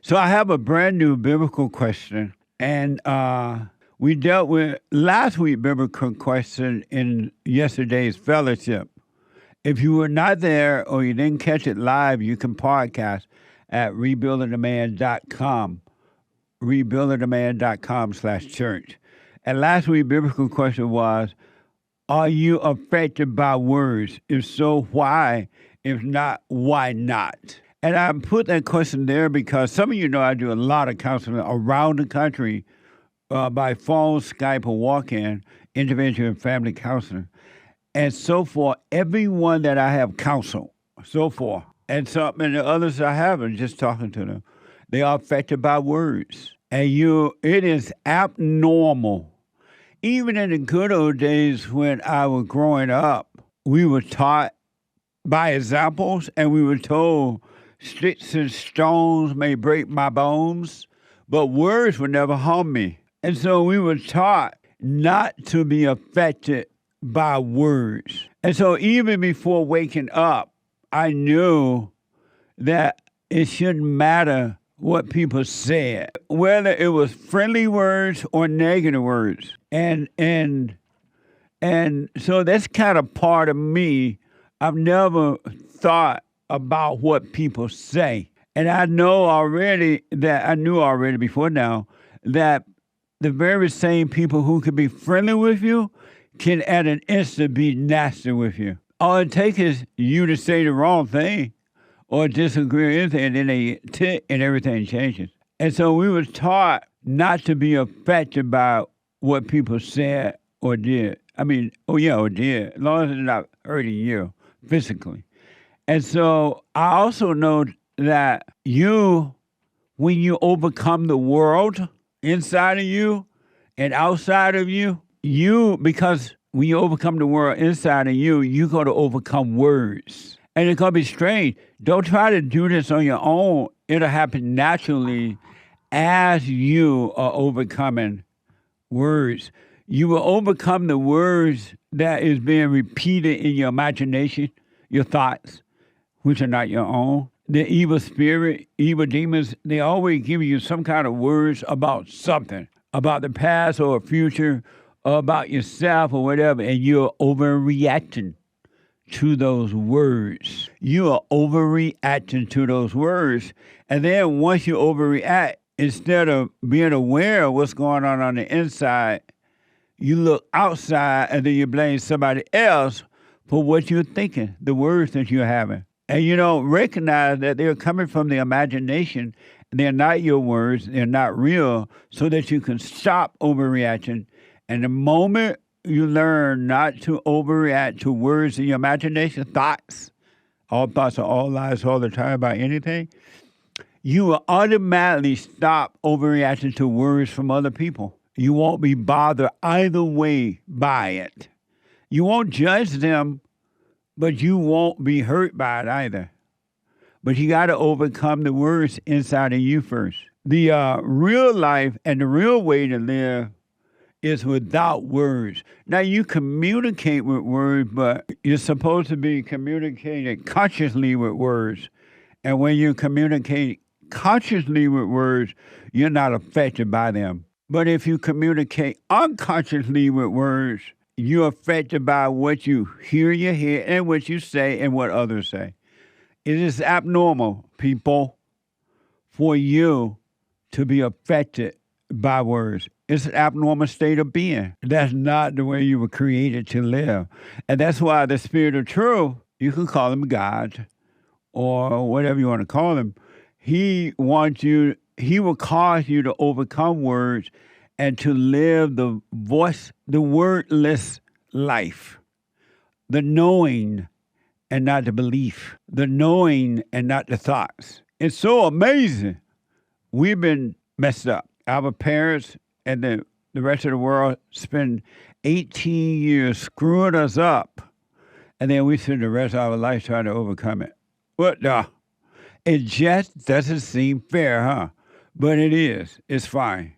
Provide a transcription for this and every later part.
So I have a brand new biblical question, and we dealt with last week's biblical question in yesterday's fellowship. If you were not there or you didn't catch it live, you can podcast at rebuildingtheman.com, rebuildingtheman.com/church. And last week's biblical question was, are you affected by words? If so, why? If not, why not? And I put that question there because some of you know I do a lot of counseling around the country by phone, Skype, or walk-in, individual and family counseling. And so for everyone that I have counseled, so forth, and the others I haven't, just talking to them, they are affected by words. And it is abnormal. Even in the good old days when I was growing up, we were taught by examples, and we were told, sticks and stones may break my bones, but words would never harm me. And so we were taught not to be affected by words. And so even before waking up, I knew that it shouldn't matter what people said, whether it was friendly words or negative words. And so that's kind of part of me. I've never thought about what people say. And I knew already before now that the very same people who can be friendly with you can at an instant be nasty with you. All it takes is you to say the wrong thing or disagree with anything, and then they tick and everything changes. And so we were taught not to be affected by what people said or did. I mean, or did, as long as it's not hurting you physically. And so I also know that when you overcome the world inside of you and outside of you, because when you overcome the world inside of you, you're going to overcome words. And it's going to be strange. Don't try to do this on your own. It'll happen naturally as you are overcoming words. You will overcome the words that is being repeated in your imagination, your thoughts, which are not your own. The evil spirit, evil demons, they always give you some kind of words about something, about the past or future, or about yourself or whatever, and you're overreacting to those words. You are overreacting to those words. And then once you overreact, instead of being aware of what's going on the inside, you look outside and then you blame somebody else for what you're thinking, the words that you're having. And you don't recognize that they're coming from the imagination. They're not your words. They're not real, so that you can stop overreacting. And the moment you learn not to overreact to words in your imagination, thoughts, all thoughts are all lies all the time about anything, you will automatically stop overreacting to words from other people. You won't be bothered either way by it. You won't judge them, but you won't be hurt by it either. But you got to overcome the words inside of you first. The real life and the real way to live is without words. Now, you communicate with words, but you're supposed to be communicating consciously with words. And when you communicate consciously with words, you're not affected by them. But if you communicate unconsciously with words, you're affected by what you hear in your head and what you say and what others say. It is abnormal, people, for you to be affected by words. It's an abnormal state of being. That's not the way you were created to live. And that's why the Spirit of Truth, you can call him God or whatever you want to call him, he will cause you to overcome words and to live the wordless life, the knowing and not the belief, the knowing and not the thoughts. It's so amazing. We've been messed up. Our parents and the rest of the world spend 18 years screwing us up, and then we spend the rest of our life trying to overcome it. What the? It just doesn't seem fair, huh? But it is. It's fine.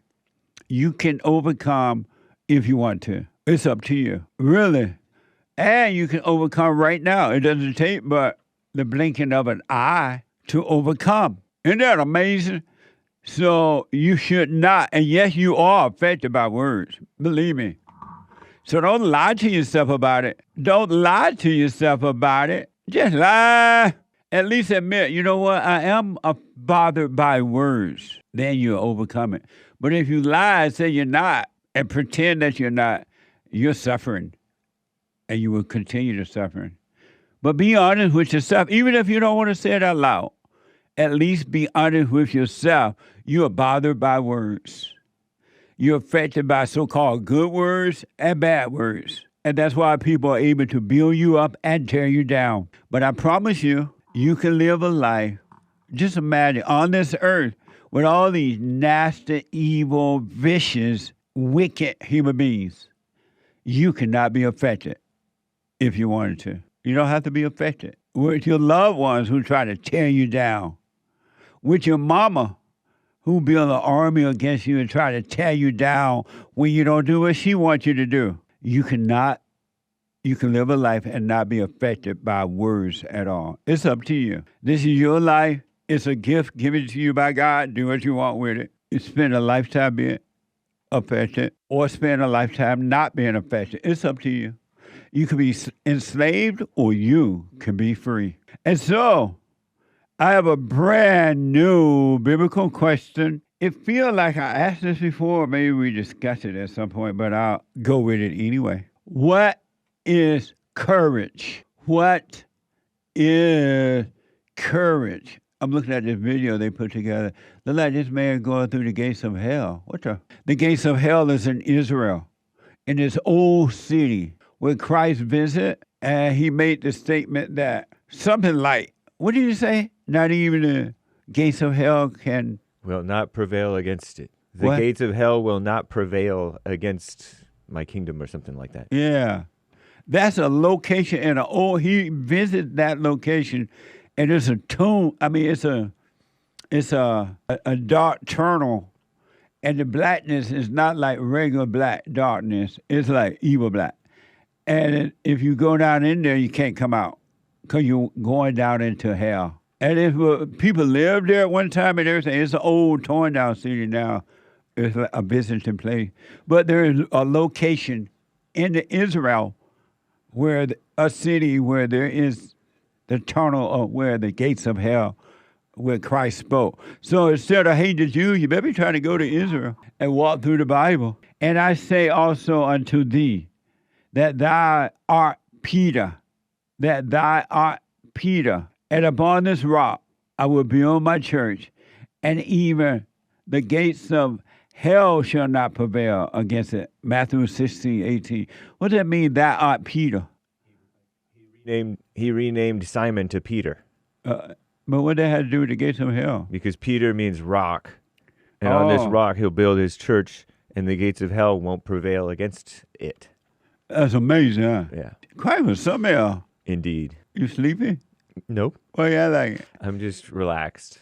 You can overcome if you want to. It's up to you. Really. And you can overcome right now. It doesn't take but the blinking of an eye to overcome. Isn't that amazing? So you should not, and yes, you are affected by words. Believe me. So don't lie to yourself about it. Don't lie to yourself about it. Just lie. At least admit, you know what? I am bothered by words. Then you'll overcome it. But if you lie and say you're not and pretend that you're not, you're suffering. And you will continue to suffer. But be honest with yourself, even if you don't want to say it out loud. At least be honest with yourself. You are bothered by words. You're affected by so-called good words and bad words. And that's why people are able to build you up and tear you down. But I promise you, you can live a life. Just imagine on this earth with all these nasty, evil, vicious, wicked human beings. You cannot be affected if you wanted to. You don't have to be affected. With your loved ones who try to tear you down. With your mama who build an army against you and try to tear you down when you don't do what she wants you to do. You can live a life and not be affected by words at all. It's up to you. This is your life. It's a gift given to you by God. Do what you want with it. You spend a lifetime being affected or spend a lifetime not being affected. It's up to you. You can be enslaved or you can be free. And so, I have a brand new biblical question. It feels like I asked this before. Maybe we discussed it at some point, but I'll go with it anyway. What is courage? What is courage? I'm looking at this video they put together. Look like this man going through the gates of hell. The gates of hell is in Israel, in this old city where Christ visited, and he made the statement that something like, what did you say? Not even the gates of hell will not prevail against it. The gates of hell will not prevail against my kingdom or something like that. Yeah. That's a location he visited that location, and it's a tomb. I mean, it's a dark tunnel, and the blackness is not like regular black darkness. It's like evil black. And if you go down in there, you can't come out because you're going down into hell. And if people lived there at one time and everything, it's an old torn down city now. It's like a visiting place. But there is a location in Israel where a city where there is the tunnel of where the gates of hell, where Christ spoke. So instead of hating the Jews, you better be trying to go to Israel and walk through the Bible. And I say also unto thee that thou art Peter, and upon this rock I will build my church, and even the gates of hell shall not prevail against it. Matthew 16:18. What does that mean, thou art Peter? He renamed Simon to Peter. But what that had to do with the gates of hell? Because Peter means rock. And on this rock he'll build his church, and the gates of hell won't prevail against it. That's amazing, huh? Yeah. Christ was something else. Indeed. You sleepy? Nope. Well, yeah, like it. I'm just relaxed.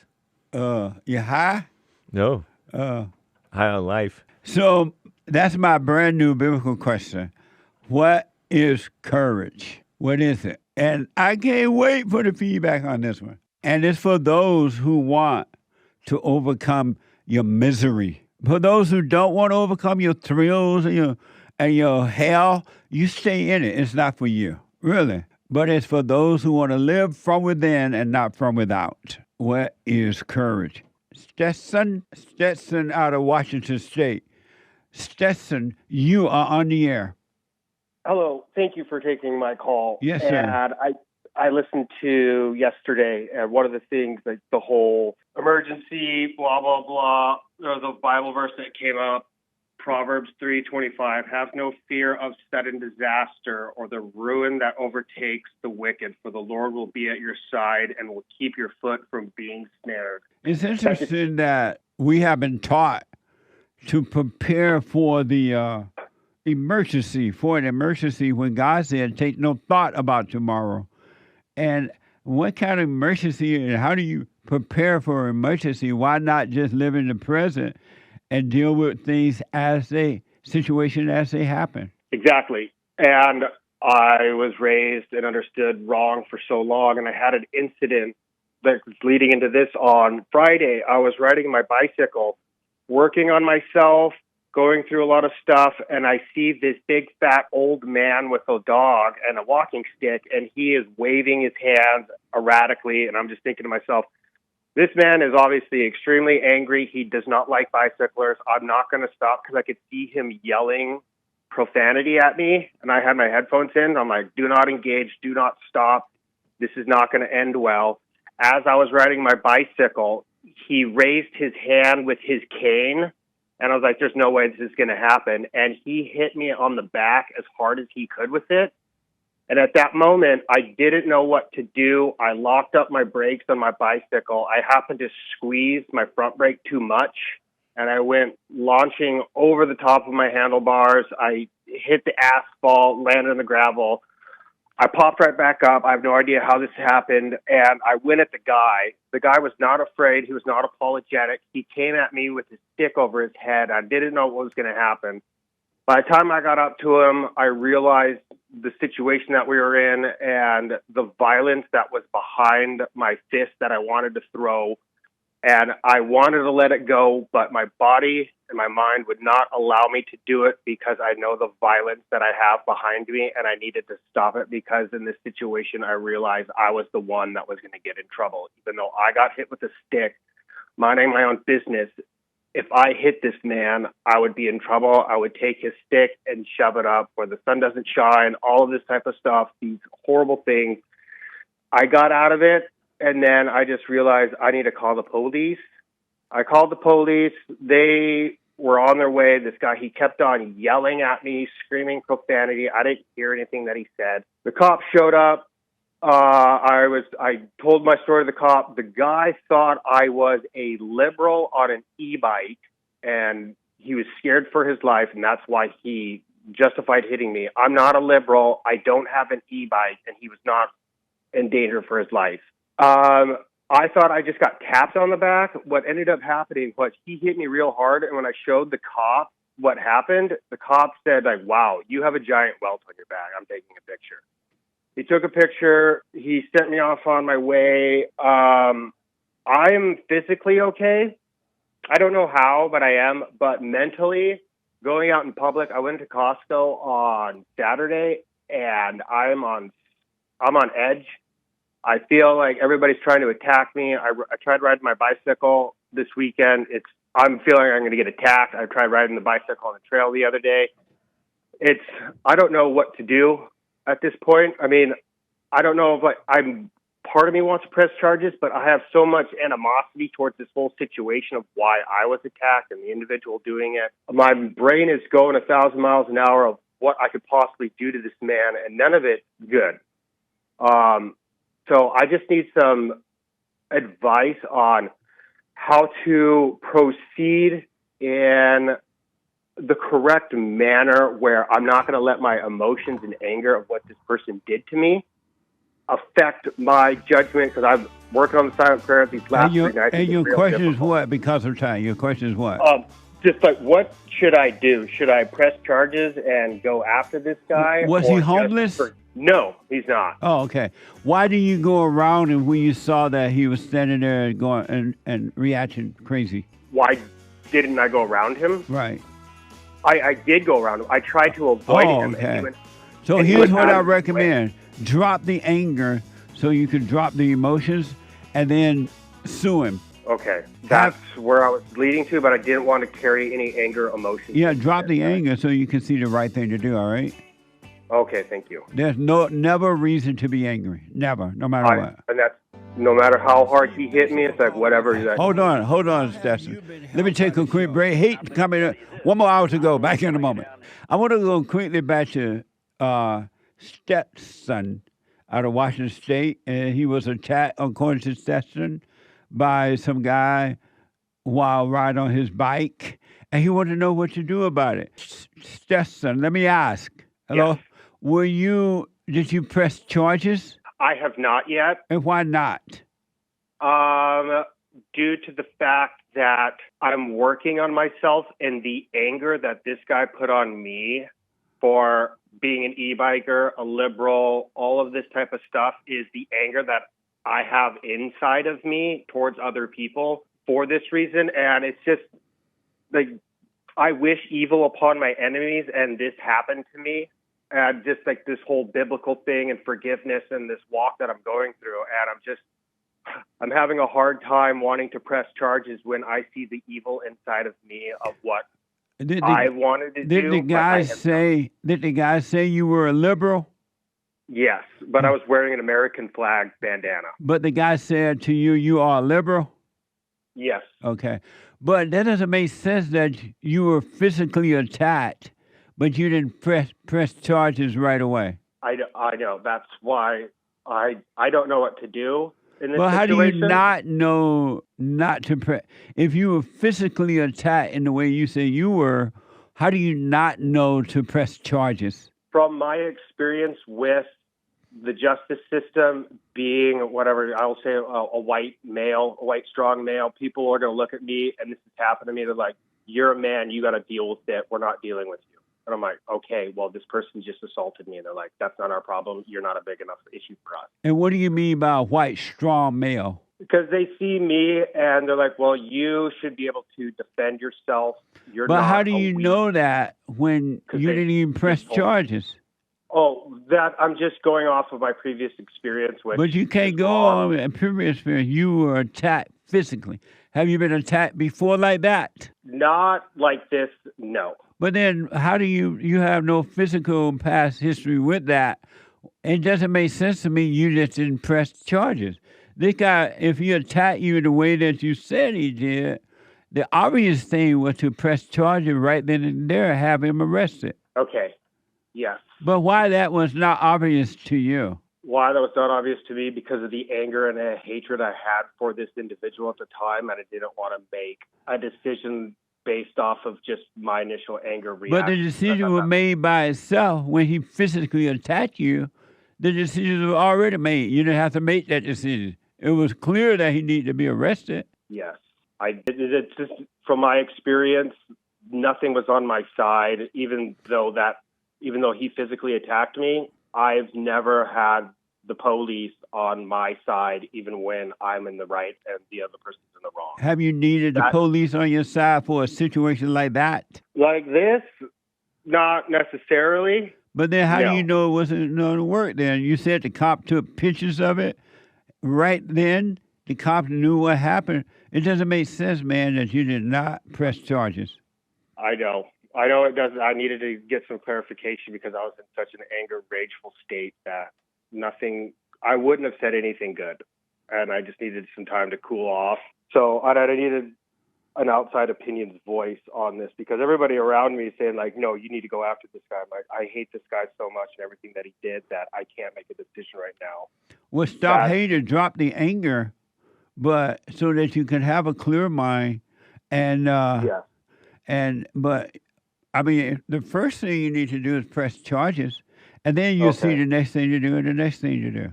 You high? No. High on life. So that's my brand new biblical question. What is courage? What is it? And I can't wait for the feedback on this one. And it's for those who want to overcome your misery. For those who don't want to overcome your thrills and your hell, you stay in it. It's not for you, really. But it's for those who want to live from within and not from without. What is courage? Stetson out of Washington State. Stetson, you are on the air. Hello. Thank you for taking my call. Yes, sir. And I listened to yesterday, and one of the things, like the whole emergency, blah, blah, blah, the Bible verse that came up, Proverbs 3:25, have no fear of sudden disaster or the ruin that overtakes the wicked, for the Lord will be at your side and will keep your foot from being snared. It's interesting that we have been taught to prepare for the emergency, when God said, take no thought about tomorrow. And what kind of emergency, and how do you prepare for an emergency? Why not just live in the present and deal with things as they happen? Exactly. And I was raised and understood wrong for so long, and I had an incident that's leading into this. On Friday, I was riding my bicycle, working on myself, going through a lot of stuff, and I see this big fat old man with a dog and a walking stick, and he is waving his hands erratically, and I'm just thinking to myself, this man is obviously extremely angry. He does not like bicyclers. I'm not going to stop because I could see him yelling profanity at me, and I had my headphones in. I'm like, do not engage, do not stop. This is not going to end well. As I was riding my bicycle, he raised his hand with his cane, and I was like, there's no way this is going to happen. And he hit me on the back as hard as he could with it. And at that moment, I didn't know what to do. I locked up my brakes on my bicycle. I happened to squeeze my front brake too much, and I went launching over the top of my handlebars. I hit the asphalt, landed on the gravel. I popped right back up. I have no idea how this happened, and I went at the guy. The guy was not afraid. He was not apologetic. He came at me with his stick over his head. I didn't know what was going to happen. By the time I got up to him, I realized the situation that we were in and the violence that was behind my fist that I wanted to throw. And I wanted to let it go, but my body and my mind would not allow me to do it because I know the violence that I have behind me, and I needed to stop it because in this situation, I realized I was the one that was going to get in trouble. Even though I got hit with a stick, minding my own business, if I hit this man, I would be in trouble. I would take his stick and shove it up where the sun doesn't shine, all of this type of stuff, these horrible things. I got out of it, and then I just realized I need to call the police. I called the police. They were on their way. This guy, he kept on yelling at me, screaming profanity. I didn't hear anything that he said. The cops showed up. I told my story to the cop. The guy thought I was a liberal on an e-bike, and he was scared for his life, and that's why he justified hitting me. I'm not a liberal. I don't have an e-bike, and he was not in danger for his life. I thought I just got tapped on the back. What ended up happening was he hit me real hard, and when I showed the cop what happened, the cop said, like, wow, you have a giant welt on your back. I'm taking a picture. He took a picture. He sent me off on my way. I'm physically okay. I don't know how, but I am. But mentally, going out in public, I went to Costco on Saturday, and I'm on edge. I feel like everybody's trying to attack me. I tried riding my bicycle this weekend. I'm feeling I'm going to get attacked. I tried riding the bicycle on the trail the other day. I don't know what to do at this point. I mean, I don't know if part of me wants to press charges, but I have so much animosity towards this whole situation of why I was attacked and the individual doing it. My brain is going 1,000 miles an hour of what I could possibly do to this man, and none of it good. So I just need some advice on how to proceed in the correct manner where I'm not going to let my emotions and anger of what this person did to me affect my judgment, because I'm working on the silent prayer these last 3 nights. And your question is what? Because of time, your question is what? Just like, what should I do? Should I press charges and go after this guy? Was he homeless? No, he's not. Oh, okay. Why did you go around and when you saw that he was standing there and going and reacting crazy? Why didn't I go around him? Right. I did go around him. I tried to avoid him. Okay. And so here's what I recommend. Drop the anger so you can drop the emotions and then sue him. Okay. That's where I was leading to, but I didn't want to carry any anger emotions. Yeah, drop the anger so you can see the right thing to do, all right? Okay, thank you. There's never a reason to be angry. Never, no matter what. And that's no matter how hard he hit me, it's like whatever. Hold on, Stetson. Let me take a quick break. Hate coming up. 1 more hour to go. Back in a moment. I want to go quickly back to STETSON out of Washington State. And he was attacked, according to STETSON, by some guy while riding on his bike. And he wanted to know what to do about it. STETSON, let me ask. Hello? Yes. Did you press charges? I have not yet. And why not? Due to the fact that I'm working on myself, and the anger that this guy put on me for being an e-biker, a liberal, all of this type of stuff is the anger that I have inside of me towards other people for this reason. And it's just like, I wish evil upon my enemies, and this happened to me. And just like this whole biblical thing and forgiveness and this walk that I'm going through. And I'm having a hard time wanting to press charges when I see the evil inside of me of what I wanted to do. Did the guy say you were a liberal? Yes, but I was wearing an American flag bandana. But the guy said to you, you are a liberal? Yes. Okay. But that doesn't make sense that you were physically attacked, but you didn't press charges right away. I know. That's why I don't know what to do in this situation. How do you not know not to press? If you were physically attacked in the way you say you were, how do you not know to press charges? From my experience with the justice system being whatever, I'll say a white male, a white strong male, people are going to look at me, and this has happened to me. They're like, you're a man, you got to deal with it. We're not dealing with you. And I'm like, okay, well, this person just assaulted me. And they're like, that's not our problem. You're not a big enough issue for us. And what do you mean by a white strong male? Because they see me and they're like, well, you should be able to defend yourself. But how do you know that when you didn't even press charges? Oh, that I'm just going off of my previous experience. But you can't go on a previous experience. You were attacked physically. Have you been attacked before like that? Not like this, no. But then how do you have no physical past history with that? It doesn't make sense to me you just didn't press charges. This guy, if he attacked you the way that you said he did, the obvious thing was to press charges right then and there, have him arrested. Okay, yes. But why that was not obvious to you? Why that was not obvious to me? Because of the anger and the hatred I had for this individual at the time, and I didn't want to make a decision based off of just my initial anger reaction. But the decision was made by itself when he physically attacked you. The decision was already made. You didn't have to make that decision. It was clear that he needed to be arrested. Yes. It's just from my experience, nothing was on my side, even though he physically attacked me. I've never had the police on my side, even when I'm in the right and the other person's in the wrong. Have you needed the police on your side for a situation like that? Like this? Not necessarily. But then how do you know it wasn't going to work then? You said the cop took pictures of it. Right then, the cop knew what happened. It doesn't make sense, man, that you did not press charges. I know it doesn't. I needed to get some clarification because I was in such an anger, rageful state that I wouldn't have said anything good. And I just needed some time to cool off. So I needed an outside opinion's voice on this because everybody around me is saying like, no, you need to go after this guy. I'm like, I hate this guy so much and everything that he did that I can't make a decision right now. Well, stop hating, drop the anger, but so that you can have a clear mind and, but I mean, the first thing you need to do is press charges, and then you'll see the next thing to do and the next thing to do.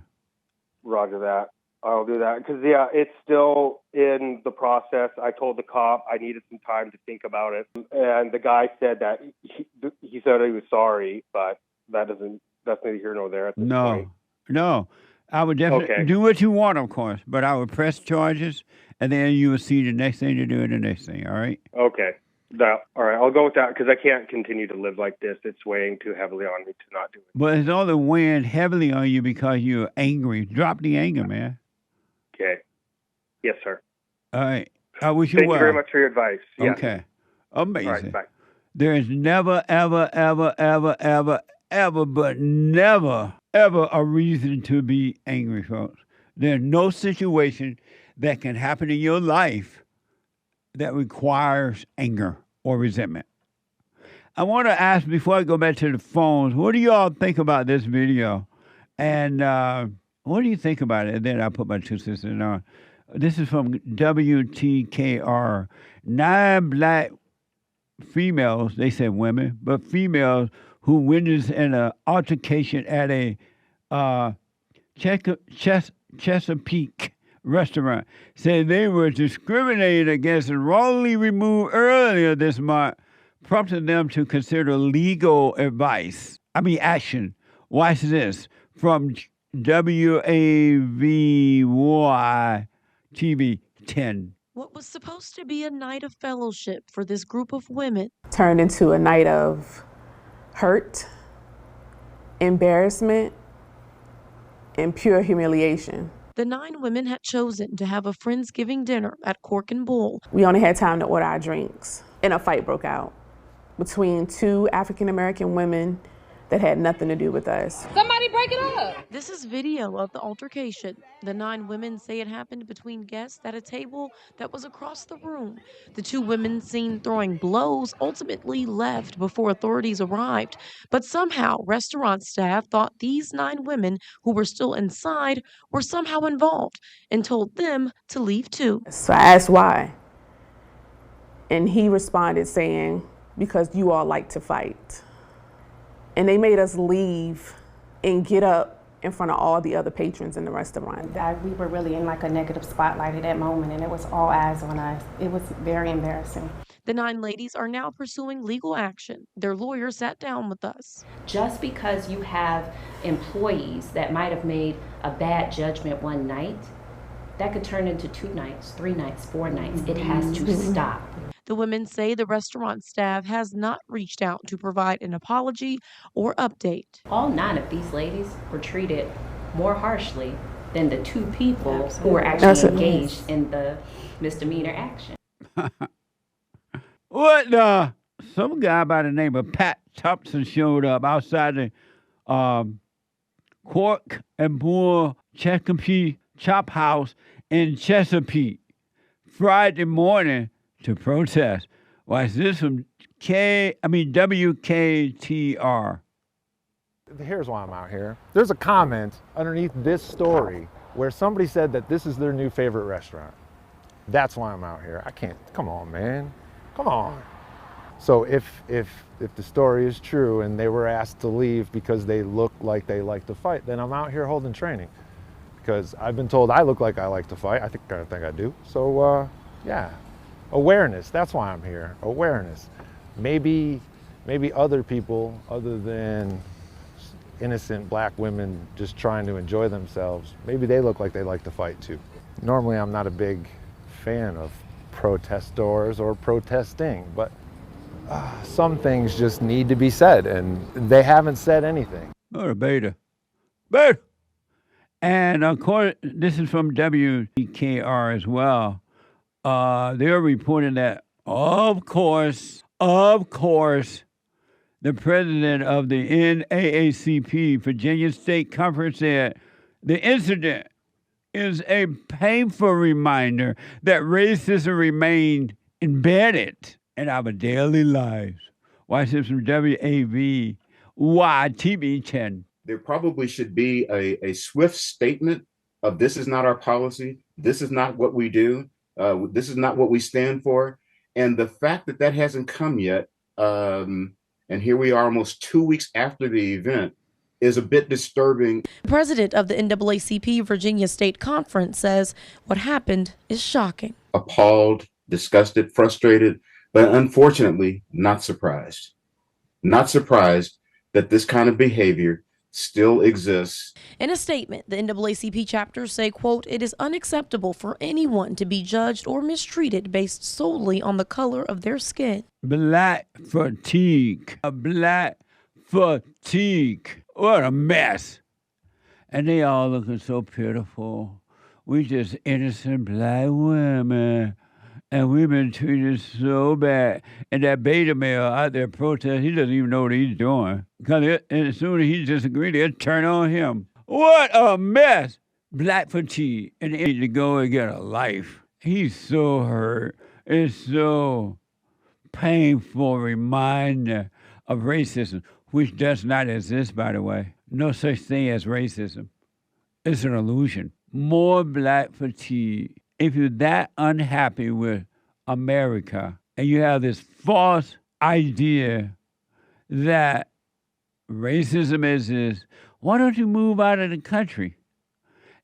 Roger that. I'll do that. Because, it's still in the process. I told the cop I needed some time to think about it. And the guy said that he said he was sorry, but that's neither here nor there at this point. No. I would definitely do what you want, of course, but I would press charges, and then you will see the next thing to do and the next thing, all right? Okay. All right, I'll go with that because I can't continue to live like this. It's weighing too heavily on me to not do it. But it's only weighing heavily on you because you're angry. Drop the anger, man. Okay. Yes, sir. All right. I wish you well. Thank you very much for your advice. Yes. Okay. Amazing. All right, bye. There is never, ever, ever, ever, ever, ever, but never, ever a reason to be angry, folks. There's no situation that can happen in your life that requires anger or resentment. I want to ask, before I go back to the phones, what do you all think about this video? And what do you think about it? And then I'll put my 2 cents on. This is from WTKR. 9 black females, they said women, but females who witnessed an altercation at a Chesapeake restaurant said they were discriminated against and wrongly removed earlier this month, prompting them to consider legal action. Watch this. From WAVY TV 10. What was supposed to be a night of fellowship for this group of women turned into a night of hurt, embarrassment, and pure humiliation. The 9 women had chosen to have a Friendsgiving dinner at Cork and Bull. We only had time to order our drinks, and a fight broke out between 2 African-American women that had nothing to do with us. Somebody break it up. This is video of the altercation. The 9 women say it happened between guests at a table that was across the room. The 2 women seen throwing blows ultimately left before authorities arrived. But somehow, restaurant staff thought these 9 women who were still inside were somehow involved and told them to leave too. So I asked why, and he responded saying, because you all like to fight. And they made us leave and get up in front of all the other patrons in the restaurant. We were really in like a negative spotlight at that moment, and it was all eyes on us. It was very embarrassing. The 9 ladies are now pursuing legal action. Their lawyer sat down with us. Just because you have employees that might have made a bad judgment one night, that could turn into 2 nights, 3 nights, 4 nights. It has to stop. The women say the restaurant staff has not reached out to provide an apology or update. All 9 of these ladies were treated more harshly than the 2 people who were actually engaged in the misdemeanor action. What the? Some guy by the name of Pat Thompson showed up outside the Cork and Bull Chesapeake Chop House in Chesapeake Friday morning to protest. Why is this from WKTR? Here's why I'm out here. There's a comment underneath this story where somebody said that this is their new favorite restaurant. That's why I'm out here. I can't, come on, man. Come on. So if the story is true and they were asked to leave because they look like they like to fight, then I'm out here holding training. Because I've been told I look like I like to fight. I think I do. So yeah, awareness. That's why I'm here. Awareness. Maybe other people, other than innocent black women just trying to enjoy themselves, maybe they look like they like to fight too. Normally, I'm not a big fan of protestors or protesting, but some things just need to be said, and they haven't said anything. Oh, beta. And of course, this is from WKR as well. They're reporting that, of course, the president of the NAACP Virginia State Conference said the incident is a painful reminder that racism remained embedded in our daily lives. Watch this from WAVY TV 10. There probably should be a swift statement of this is not our policy, this is not what we do, this is not what we stand for. And the fact that that hasn't come yet, and here we are almost 2 weeks after the event, is a bit disturbing. The president of the NAACP Virginia State Conference says what happened is shocking. Appalled, disgusted, frustrated, but unfortunately not surprised. Not surprised that this kind of behavior still exists. In a statement, the NAACP chapters say, quote, "It is unacceptable for anyone to be judged or mistreated based solely on the color of their skin." Black fatigue. Black fatigue. What a mess. And they all looking so pitiful. We just innocent black women. And we've been treated so bad. And that beta male out there protesting, he doesn't even know what he's doing. Because as soon as he disagrees, they'll turn on him. What a mess. Black fatigue. And they need to go and get a life. He's so hurt. It's so painful reminder of racism, which does not exist, by the way. No such thing as racism. It's an illusion. More black fatigue. If you're that unhappy with America and you have this false idea that racism exists, why don't you move out of the country?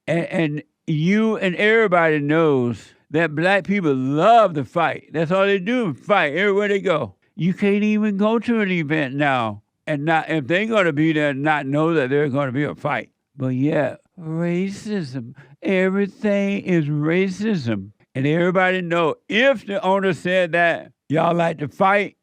And you and everybody knows that black people love to fight. That's all they do, fight everywhere they go. You can't even go to an event now and not, if they're going to be there, not know that there's going to be a fight. But yeah, racism. Everything is racism. And everybody know if the owner said that, y'all like to fight.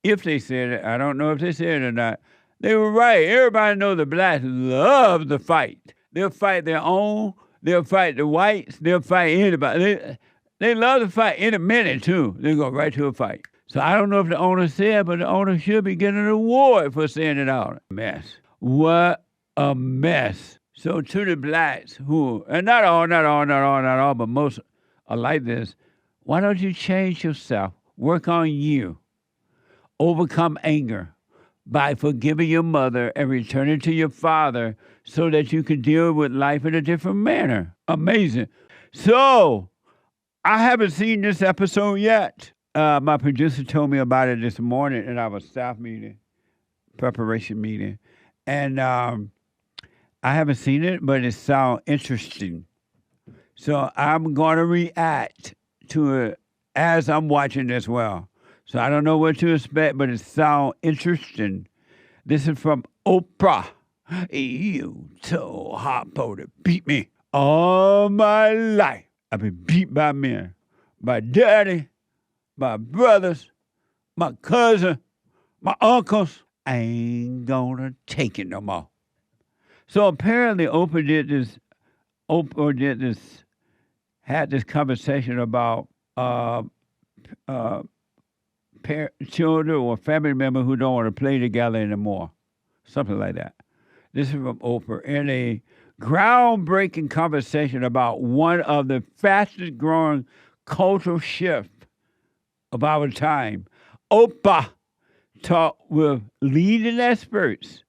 If they said it, I don't know if they said it or not. They were right. Everybody know the blacks love to fight. They'll fight their own. They'll fight the whites. They'll fight anybody. They love to fight in a minute, too. They go right to a fight. So I don't know if the owner said, but the owner should be getting an award for saying it out. Mess. What a mess. So to the blacks who, and not all, but most are like this, why don't you change yourself? Work on you. Overcome anger by forgiving your mother and returning to your father so that you can deal with life in a different manner. Amazing. So, I haven't seen this episode yet. My producer told me about it this morning in our staff meeting, preparation meeting. And I haven't seen it, but it sounds interesting. So, I'm going to react to it as I'm watching as well. So I don't know what to expect, but it sounds interesting. This is from Oprah. You so hot to beat me all my life. I've been beat by men, my daddy, my brothers, my cousin, my uncles. I ain't gonna take it no more. So apparently Oprah had this conversation about children or family members who don't want to play together anymore. Something like that. This is from Oprah in a groundbreaking conversation about one of the fastest growing cultural shifts of our time. Oprah talked with leading experts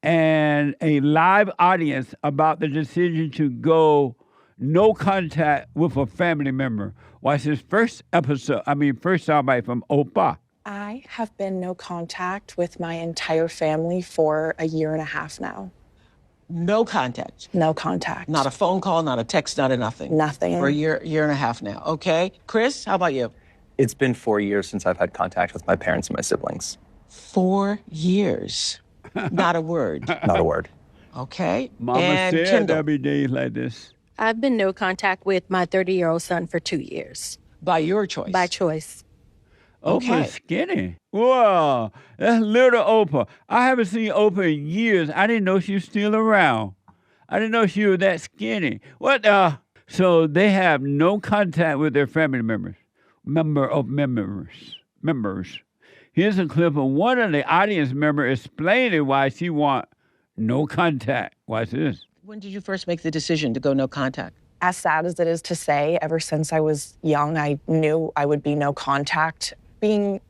and a live audience about the decision to go no contact with a family member. Watch this first soundbite from Oprah. I have been no contact with my entire family for a year and a half now. No contact? No contact. Not a phone call, not a text, not a nothing? Nothing. For a year and a half now. Okay. Chris, how about you? It's been 4 years since I've had contact with my parents and my siblings. 4 years. Not a word. Not a word. Okay. Mama and said Kendall. there'll be days like this. I've been no contact with my 30-year-old son for 2 years. By your choice? By choice. Oprah's skinny. Whoa, that's little Oprah. I haven't seen Oprah in years. I didn't know she was still around. I didn't know she was that skinny. What the? So they have no contact with their family members. Members. Here's a clip of one of the audience members explaining why she want no contact. Watch this. When did you first make the decision to go no contact? As sad as it is to say, ever since I was young, I knew I would be no contact. Being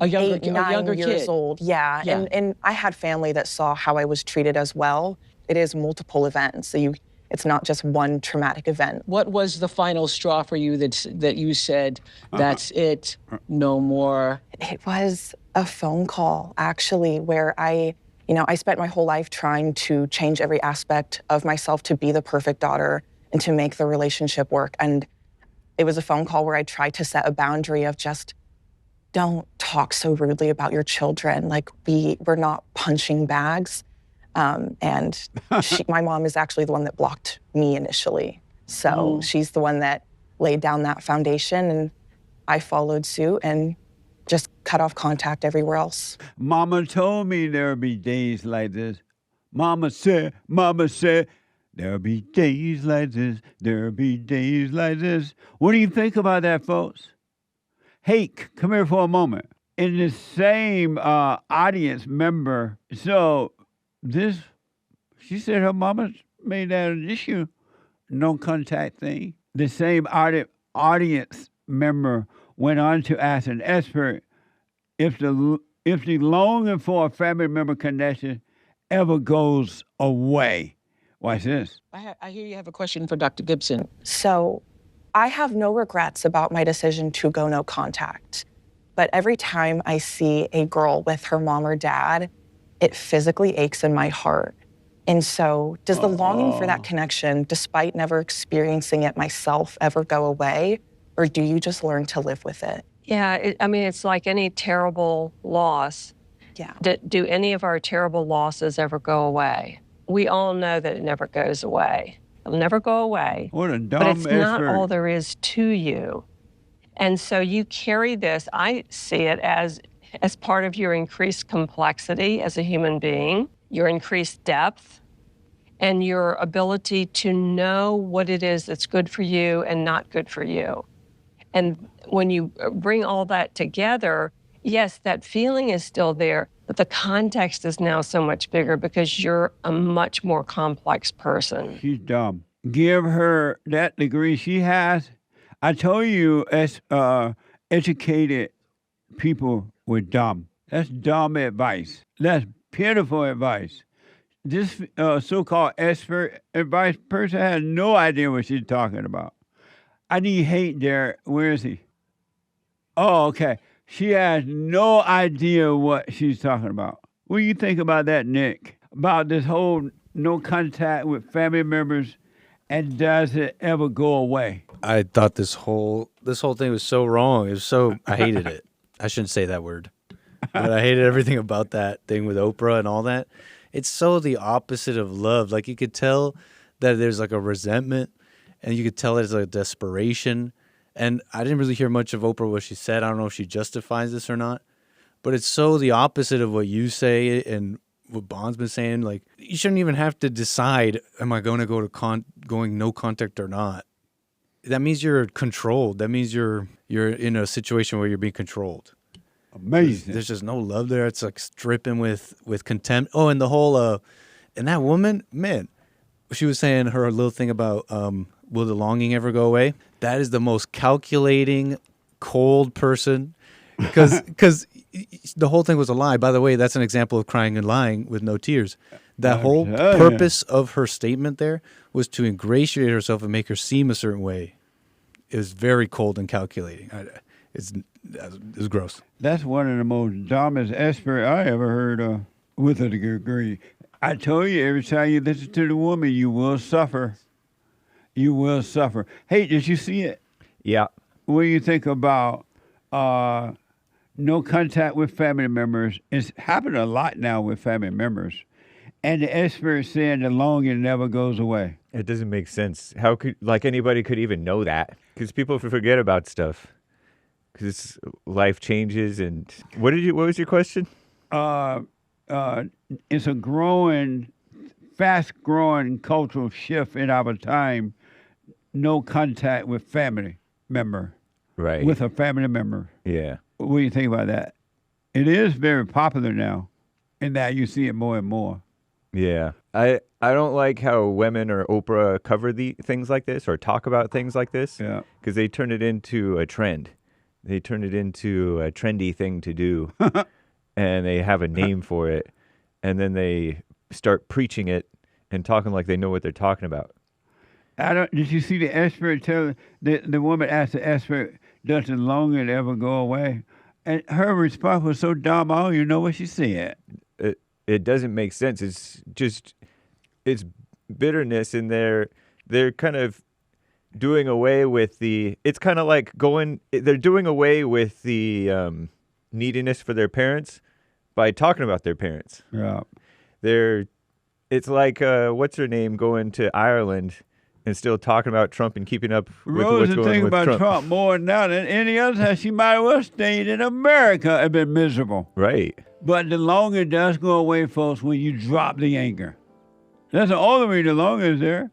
a younger 9 years kid. old, yeah. And I had family that saw how I was treated as well. It is multiple events. So it's not just one traumatic event. What was the final straw for you that you said, that's it, no more? It was a phone call, actually, where I spent my whole life trying to change every aspect of myself to be the perfect daughter and to make the relationship work. And it was a phone call where I tried to set a boundary of just, don't talk so rudely about your children. Like, we're not punching bags. And my mom is actually the one that blocked me initially. So she's the one that laid down that foundation, and I followed suit and just cut off contact everywhere else. Mama told me there'll be days like this. Mama said, there'll be days like this. There'll be days like this. What do you think about that, folks? Hake, come here for a moment. In the same audience member, so she said her mama made that an issue, no contact thing. The same audience member went on to ask an expert if the longing for a family member connection ever goes away. Watch this. I hear you have a question for Dr. Gibson. So I have no regrets about my decision to go no contact. But every time I see a girl with her mom or dad, it physically aches in my heart. And so does the longing for that connection, despite never experiencing it myself, ever go away? Or do you just learn to live with it? Yeah, it's like any terrible loss. Yeah. Do any of our terrible losses ever go away? we all know that it never goes away. It'll never go away. What a dumb But it's not expert. all there is to you. And so you carry this, I see it as part of your increased complexity as a human being, your increased depth, and your ability to know what it is that's good for you and not good for you. And when you bring all that together, yes, that feeling is still there, but the context is now so much bigger because you're a much more complex person. She's dumb. Give her that degree she has. I told you, as educated people were dumb. That's dumb advice. That's pitiful advice. This so-called expert advice person has no idea what she's talking about. I need hate there. Where is he? Oh, okay. She has no idea what she's talking about. What do you think about that, Nick? About this whole no contact with family members, and does it ever go away? I thought this whole thing was so wrong. I hated it. I shouldn't say that word. But I hated everything about that thing with Oprah and all that. It's so the opposite of love. Like, you could tell that there's like a resentment, and you could tell there's like desperation. And I didn't really hear much of Oprah, what she said. I don't know if she justifies this or not. But it's so the opposite of what you say and what Bond's been saying. Like, you shouldn't even have to decide, am I going to go to going no contact or not? That means you're controlled. That means you're in a situation where you're being controlled. Amazing. There's just no love there. It's like dripping with contempt. Oh, and the whole and that woman, man, she was saying her little thing about will the longing ever go away? That is the most calculating, cold person, because the whole thing was a lie. By the way, that's an example of crying and lying with no tears. That whole purpose of her statement there was to ingratiate herself and make her seem a certain way. It was very cold and calculating. It was gross. That's one of the most dumbest experts I ever heard of with a degree. I told you, every time you listen to the woman, you will suffer. You will suffer. Hey, did you see it? Yeah. What do you think about no contact with family members? It's happened a lot now with family members. And the expert saying the longing never goes away. It doesn't make sense. How could, anybody could even know that? Because people forget about stuff. Because life changes. And what was your question? It's a fast-growing cultural shift in our time. No contact with family member. Right. With a family member. Yeah. What do you think about that? It is very popular now, in that you see it more and more. Yeah. I don't like how women or Oprah cover things like this or talk about things like this. Yeah. Because they turn it into a trend. They turn it into a trendy thing to do. And they have a name for it. And then they start preaching it and talking like they know what they're talking about. Did you see the expert tell the woman asked the expert, does the longing ever go away? And her response was so dumb, I don't even know what she said. It doesn't make sense. It's bitterness, and they're kind of doing away with it's kind of like they're doing away with the neediness for their parents by talking about their parents. Yeah. It's like, what's her name going to Ireland and still talking about Trump and keeping up with what's going on with Trump. Rose is thinking about Trump more now than any other time. She might as well stayed in America and been miserable. Right. But the longing does go away, folks, when you drop the anger. That's the only reason the longing is there,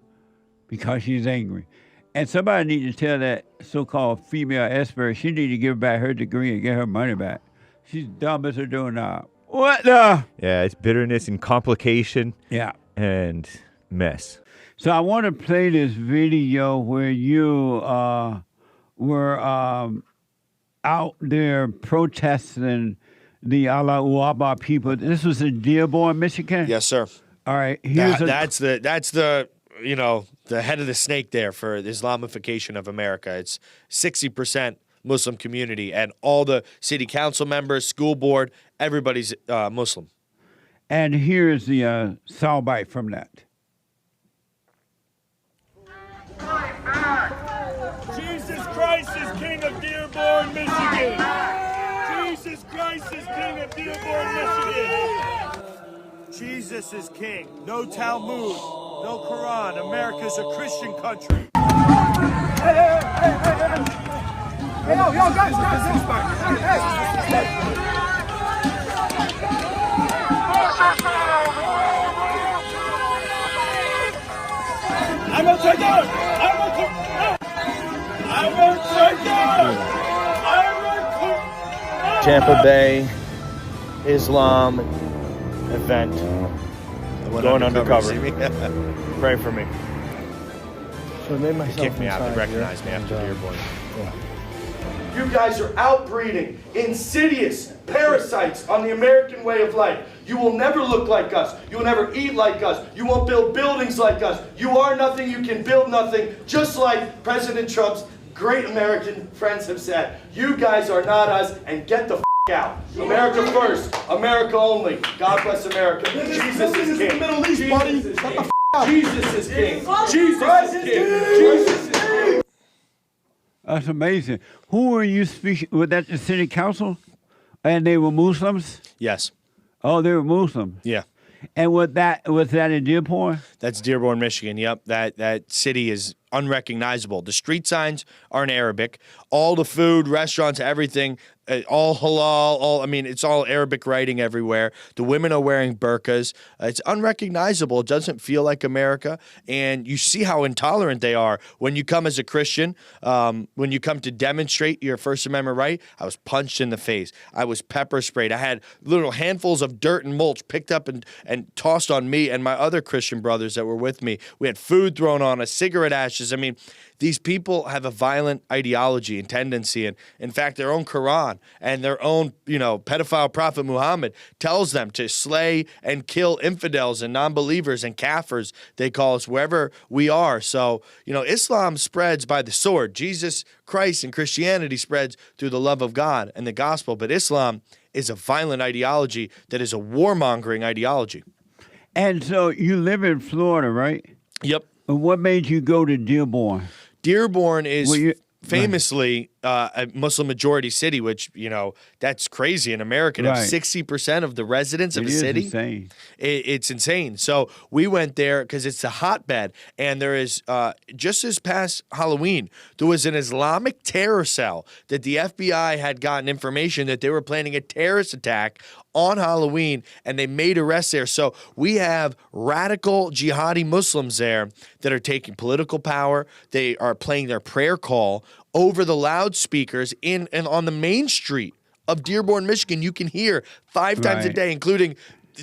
because she's angry. And somebody needs to tell that so-called female expert she needs to give back her degree and get her money back. She's dumb as her doorknob. What the? Yeah, it's bitterness and complication. Yeah. And mess. So I want to play this video where you were out there protesting the Allah Uaba people. This was in Dearborn, Michigan? Yes, sir. All right. That's the the head of the snake there for the Islamification of America. It's 60% Muslim community, and all the city council members, school board, everybody's Muslim. And here's the soundbite from that. Jesus Christ is King of Dearborn, Michigan. Jesus Christ is King of Dearborn, Michigan. Jesus is king. No Talmud, no Quran. America's a Christian country. Hey, yo, guys. Hey. I will take it! Tampa Bay Islam event. Going undercover. Pray for me. So I made myself They kicked me out. They inside recognized me here, after and, Dearborn. You guys are outbreeding insidious parasites on the American way of life. You will never look like us. You will never eat like us. You won't build buildings like us. You are nothing. You can build nothing. Just like President Trump's great American friends have said. You guys are not us, and get the out. America first. America only. God bless America. Jesus is king. Middle East, buddy. Shut the out. Jesus is king. Jesus is king. Jesus is king. That's amazing. Who were you speaking? Was that the city council? And they were Muslims? Yes. Oh, they were Muslims. Yeah. And was that in Dearborn? That's Dearborn, Michigan. Yep. That city is unrecognizable. The street signs are in Arabic. All the food, restaurants, everything, all halal. It's all Arabic writing everywhere. The women are wearing burqas. It's unrecognizable. It doesn't feel like America. And you see how intolerant they are when you come as a Christian. When you come to demonstrate your First Amendment right, I was punched in the face. I was pepper sprayed. I had little handfuls of dirt and mulch picked up and tossed on me and my other Christian brothers that were with me. We had food thrown on us, cigarette ashes. These people have a violent ideology and tendency, and in fact, their own Quran and their own, pedophile prophet Muhammad tells them to slay and kill infidels and non-believers and kafirs, they call us, wherever we are. So, Islam spreads by the sword. Jesus Christ and Christianity spreads through the love of God and the gospel, but Islam is a violent ideology that is a warmongering ideology. And so you live in Florida, right? Yep. And what made you go to Dearborn? Dearborn is famously a Muslim majority city, which, that's crazy in America to have 60% of the residents of a city. Insane. It's insane. So we went there because it's a hotbed. And there is, just this past Halloween, there was an Islamic terror cell that the FBI had gotten information that they were planning a terrorist attack on Halloween, and they made arrests there. So we have radical jihadi Muslims there that are taking political power. They are playing their prayer call over the loudspeakers in and on the main street of Dearborn, Michigan. You can hear 5 times a day, including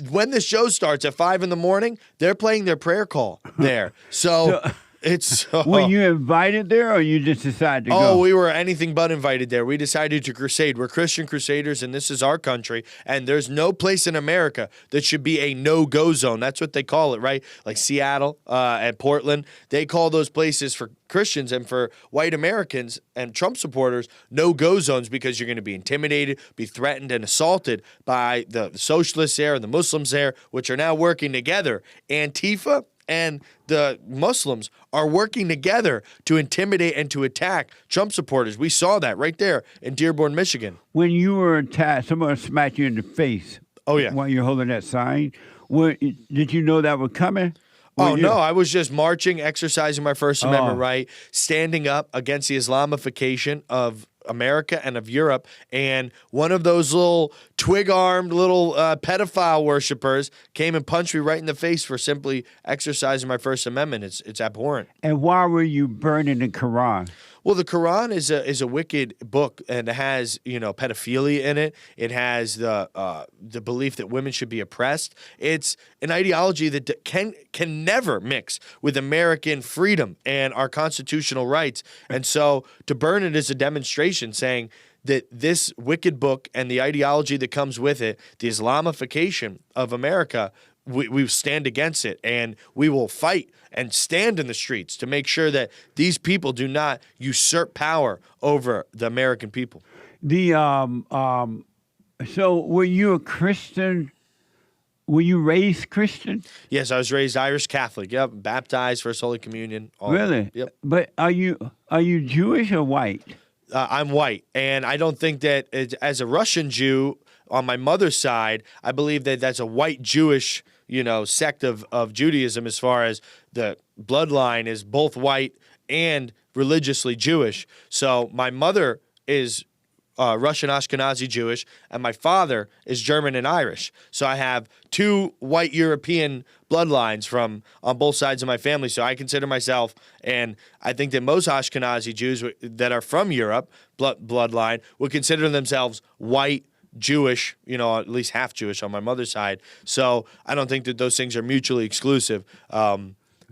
when the show starts at 5 in the morning, they're playing their prayer call there. So it's were you invited there, or you just decided to go? Oh, we were anything but invited there. We decided to crusade. We're Christian crusaders, and this is our country. And there's no place in America that should be a no-go zone. That's what they call it, right? Like Seattle and Portland, they call those places for Christians and for white Americans and Trump supporters no-go zones, because you're going to be intimidated, be threatened, and assaulted by the socialists there and the Muslims there, which are now working together. Antifa and the Muslims are working together to intimidate and to attack Trump supporters. We saw that right there in Dearborn, Michigan. When you were attacked, someone smacked you in the face. Oh, yeah. While you're holding that sign. Did you know that was coming? No, I was just marching, exercising my First Amendment right, standing up against the Islamification of America and of Europe, and one of those little twig-armed little pedophile worshipers came and punched me right in the face for simply exercising my First Amendment. It's abhorrent. And why were you burning the Quran? Well, the Quran is a wicked book, and it has pedophilia in it. It has the belief that women should be oppressed. It's an ideology that can never mix with American freedom and our constitutional rights. And so to burn it is a demonstration saying that this wicked book and the ideology that comes with it, the Islamification of America, we stand against it, and we will fight and stand in the streets to make sure that these people do not usurp power over the American people. So were you a Christian? Were you raised Christian? Yes, I was raised Irish Catholic. Yep, baptized, First Holy Communion. Really? Yep. But are you Jewish or white? I'm white, and I don't think that as a Russian Jew on my mother's side, I believe that that's a white Jewish sect of Judaism as far as the bloodline is both white and religiously Jewish. So my mother is Russian Ashkenazi Jewish, and my father is German and Irish. So I have two white European bloodlines on both sides of my family. So I consider myself, and I think that most Ashkenazi Jews that are from Europe bloodline would consider themselves white Jewish, at least half Jewish on my mother's side. So I don't think that those things are mutually exclusive.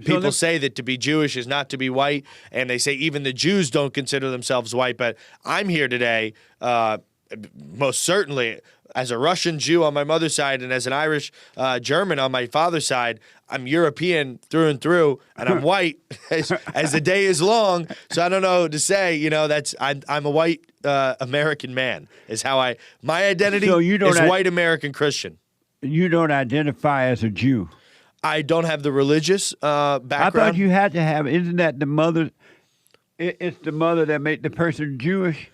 People say that to be Jewish is not to be white, and they say even the Jews don't consider themselves white. But I'm here today, most certainly, as a Russian Jew on my mother's side and as an Irish German on my father's side. I'm European through and through, and I'm white as the day is long. So I don't know what to say. I'm a white American man. Is how my identity is white American Christian. You don't identify as a Jew. I don't have the religious background. I thought you had to have. Isn't that the mother? It's the mother that made the person Jewish.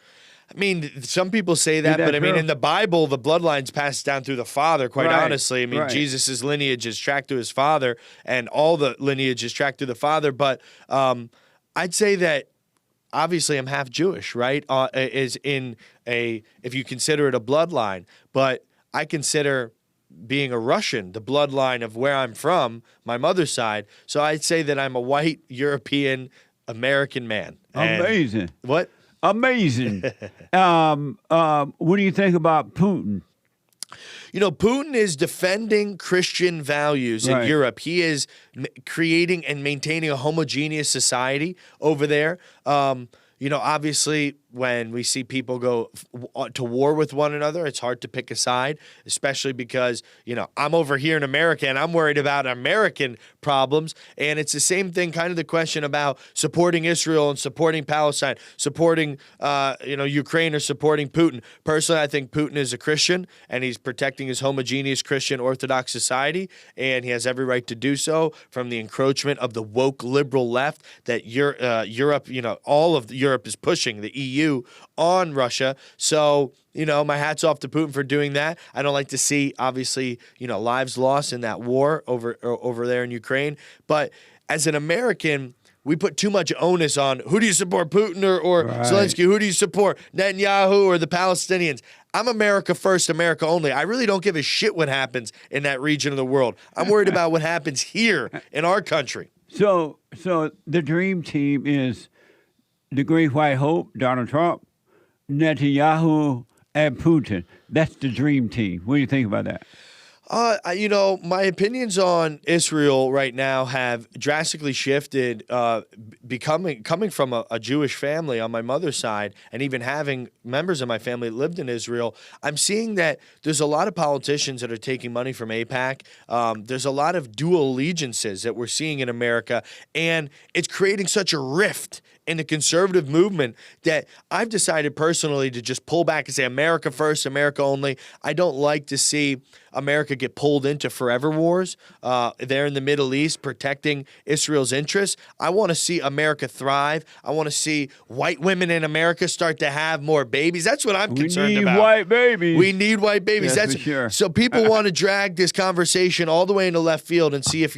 I mean, some people say that, but I mean, in the Bible, the bloodline's passed down through the father, quite honestly. I mean, Jesus' lineage is tracked to his father, and all the lineage is tracked to the father. But I'd say that obviously I'm half Jewish, right? If you consider it a bloodline. But I consider being a Russian, the bloodline of where I'm from, my mother's side. So I'd say that I'm a white European American man. Amazing. What? Amazing. What do you think about Putin? Putin is defending Christian values in Europe. He is creating and maintaining a homogeneous society over there. Obviously, when we see people go to war with one another, it's hard to pick a side, especially because, I'm over here in America and I'm worried about American problems. And it's the same thing, kind of the question about supporting Israel and supporting Palestine, supporting, Ukraine or supporting Putin. Personally, I think Putin is a Christian and he's protecting his homogeneous Christian Orthodox society. And he has every right to do so from the encroachment of the woke liberal left that Europe, all of Europe is pushing, the EU, on Russia. So, my hat's off to Putin for doing that. I don't like to see, obviously, lives lost in that war over there in Ukraine. But as an American, we put too much onus on who do you support, Putin or Zelensky? Who do you support, Netanyahu or the Palestinians? I'm America first, America only. I really don't give a shit what happens in that region of the world. I'm worried about what happens here in our country. So the dream team is the Great White Hope, Donald Trump, Netanyahu, and Putin. That's the dream team. What do you think about that? My opinions on Israel right now have drastically shifted, coming from a Jewish family on my mother's side, and even having members of my family that lived in Israel. I'm seeing that there's a lot of politicians that are taking money from AIPAC. There's a lot of dual allegiances that we're seeing in America, and it's creating such a rift in the conservative movement that I've decided personally to just pull back and say America first, America only. I don't like to see America get pulled into forever wars there in the Middle East, protecting Israel's interests. I want to see America thrive. I want to see white women in America start to have more babies. That's what I'm concerned about. We need white babies. We need white babies. That's for sure. So people want to drag this conversation all the way into left field and see if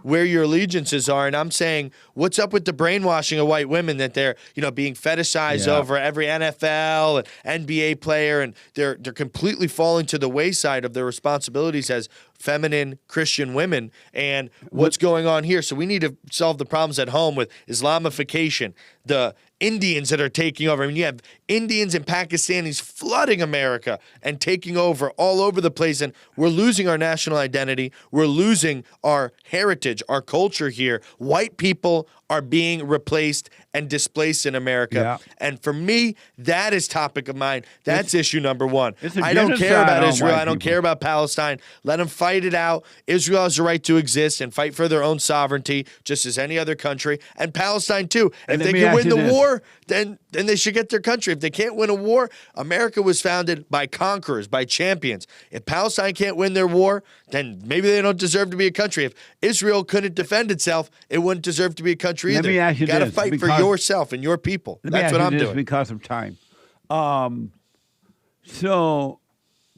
where your allegiances are. And I'm saying, what's up with the brainwashing of white women that they're being fetishized over every NFL and NBA player, and they're completely falling to the wayside of their responsibilities as feminine Christian women, and what's going on here. So we need to solve the problems at home with Islamification, the Indians that are taking over. I mean, you have Indians and Pakistanis flooding America and taking over all over the place, and we're losing our national identity. We're losing our heritage, our culture here. White people are being replaced and displaced in America. And for me, that is topic of mine. That's issue number one. I don't care about Israel. I don't care about Palestine. Let them fight it out. Israel has the right to exist and fight for their own sovereignty, just as any other country. And Palestine, too. If they can win the war, then they should get their country. If they can't win a war, America was founded by conquerors, by champions. If Palestine can't win their war, then maybe they don't deserve to be a country. If Israel couldn't defend itself, it wouldn't deserve to be a country either. Let me ask you got to this, fight for yourself and your people. That's what I'm doing. Because of time. So,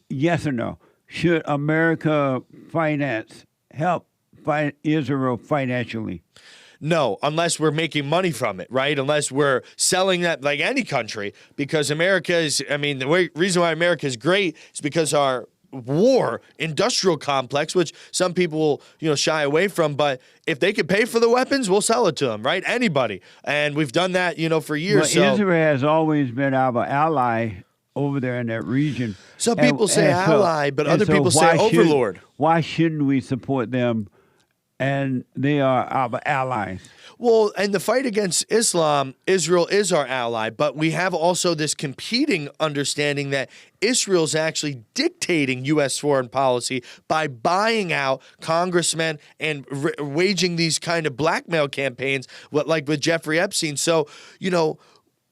yes or no? Should America finance help Israel financially? No, unless we're making money from it, right? Unless we're selling that like any country, because America is, the reason why America is great is because our war industrial complex, which some people will, shy away from, but if they can pay for the weapons, we'll sell it to them, right? Anybody. And we've done that, for years. Well, Israel has always been our ally over there in that region. Some people say ally, but other people say overlord. Why shouldn't we support them? And they are our allies. Well, and the fight against Islam, Israel is our ally, but we have also this competing understanding that Israel's actually dictating U.S. foreign policy by buying out congressmen and waging these kind of blackmail campaigns, like with Jeffrey Epstein. So,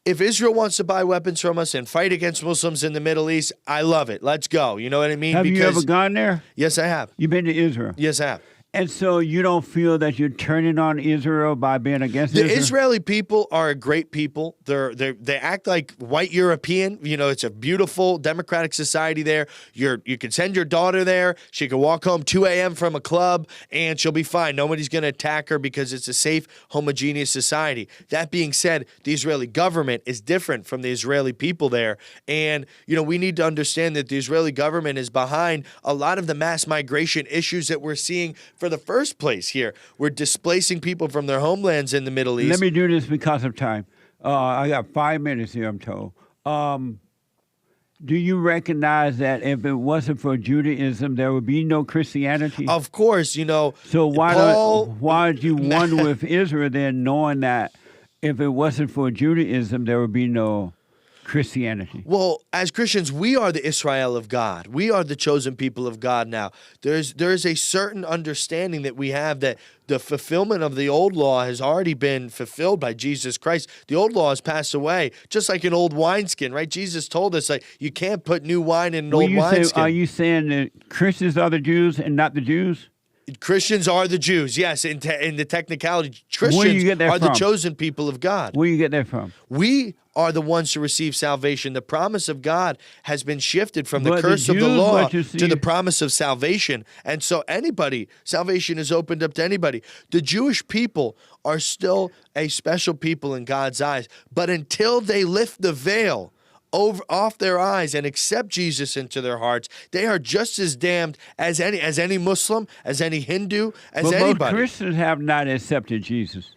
if Israel wants to buy weapons from us and fight against Muslims in the Middle East, I love it. Let's go. You know what I mean? Have you ever gone there? Yes, I have. You've been to Israel? Yes, I have. And so you don't feel that you're turning on Israel by being against the Israel? Israeli people are a great people. They act like white European. It's a beautiful democratic society there. You can send your daughter there. She can walk home 2 a.m. from a club and she'll be fine. Nobody's going to attack her because it's a safe, homogeneous society. That being said, the Israeli government is different from the Israeli people there. And, we need to understand that the Israeli government is behind a lot of the mass migration issues that we're seeing for the first place here. We're displacing people from their homelands in the Middle East. Let me do this because of time. I got 5 minutes here, I'm told. Do you recognize that if it wasn't for Judaism, there would be no Christianity? Of course, So why did you one with Israel then, knowing that if it wasn't for Judaism, there would be no Christianity? Well, as Christians, we are the Israel of God. We are the chosen people of God now. There is a certain understanding that we have that the fulfillment of the old law has already been fulfilled by Jesus Christ. The old law has passed away, just like an old wineskin, right? Jesus told us, you can't put new wine in an old wineskin. Are you saying that Christians are the Jews and not the Jews? Christians are the Jews, yes. In the technicality, Christians are the chosen people of God. Where do you get that from? We are the ones to receive salvation. The promise of God has been shifted from the curse of the law to the promise of salvation. And so salvation is opened up to anybody. The Jewish people are still a special people in God's eyes. But until they lift the veil off their eyes and accept Jesus into their hearts, they are just as damned as any Muslim, as any Hindu, as anybody. Most Christians have not accepted Jesus.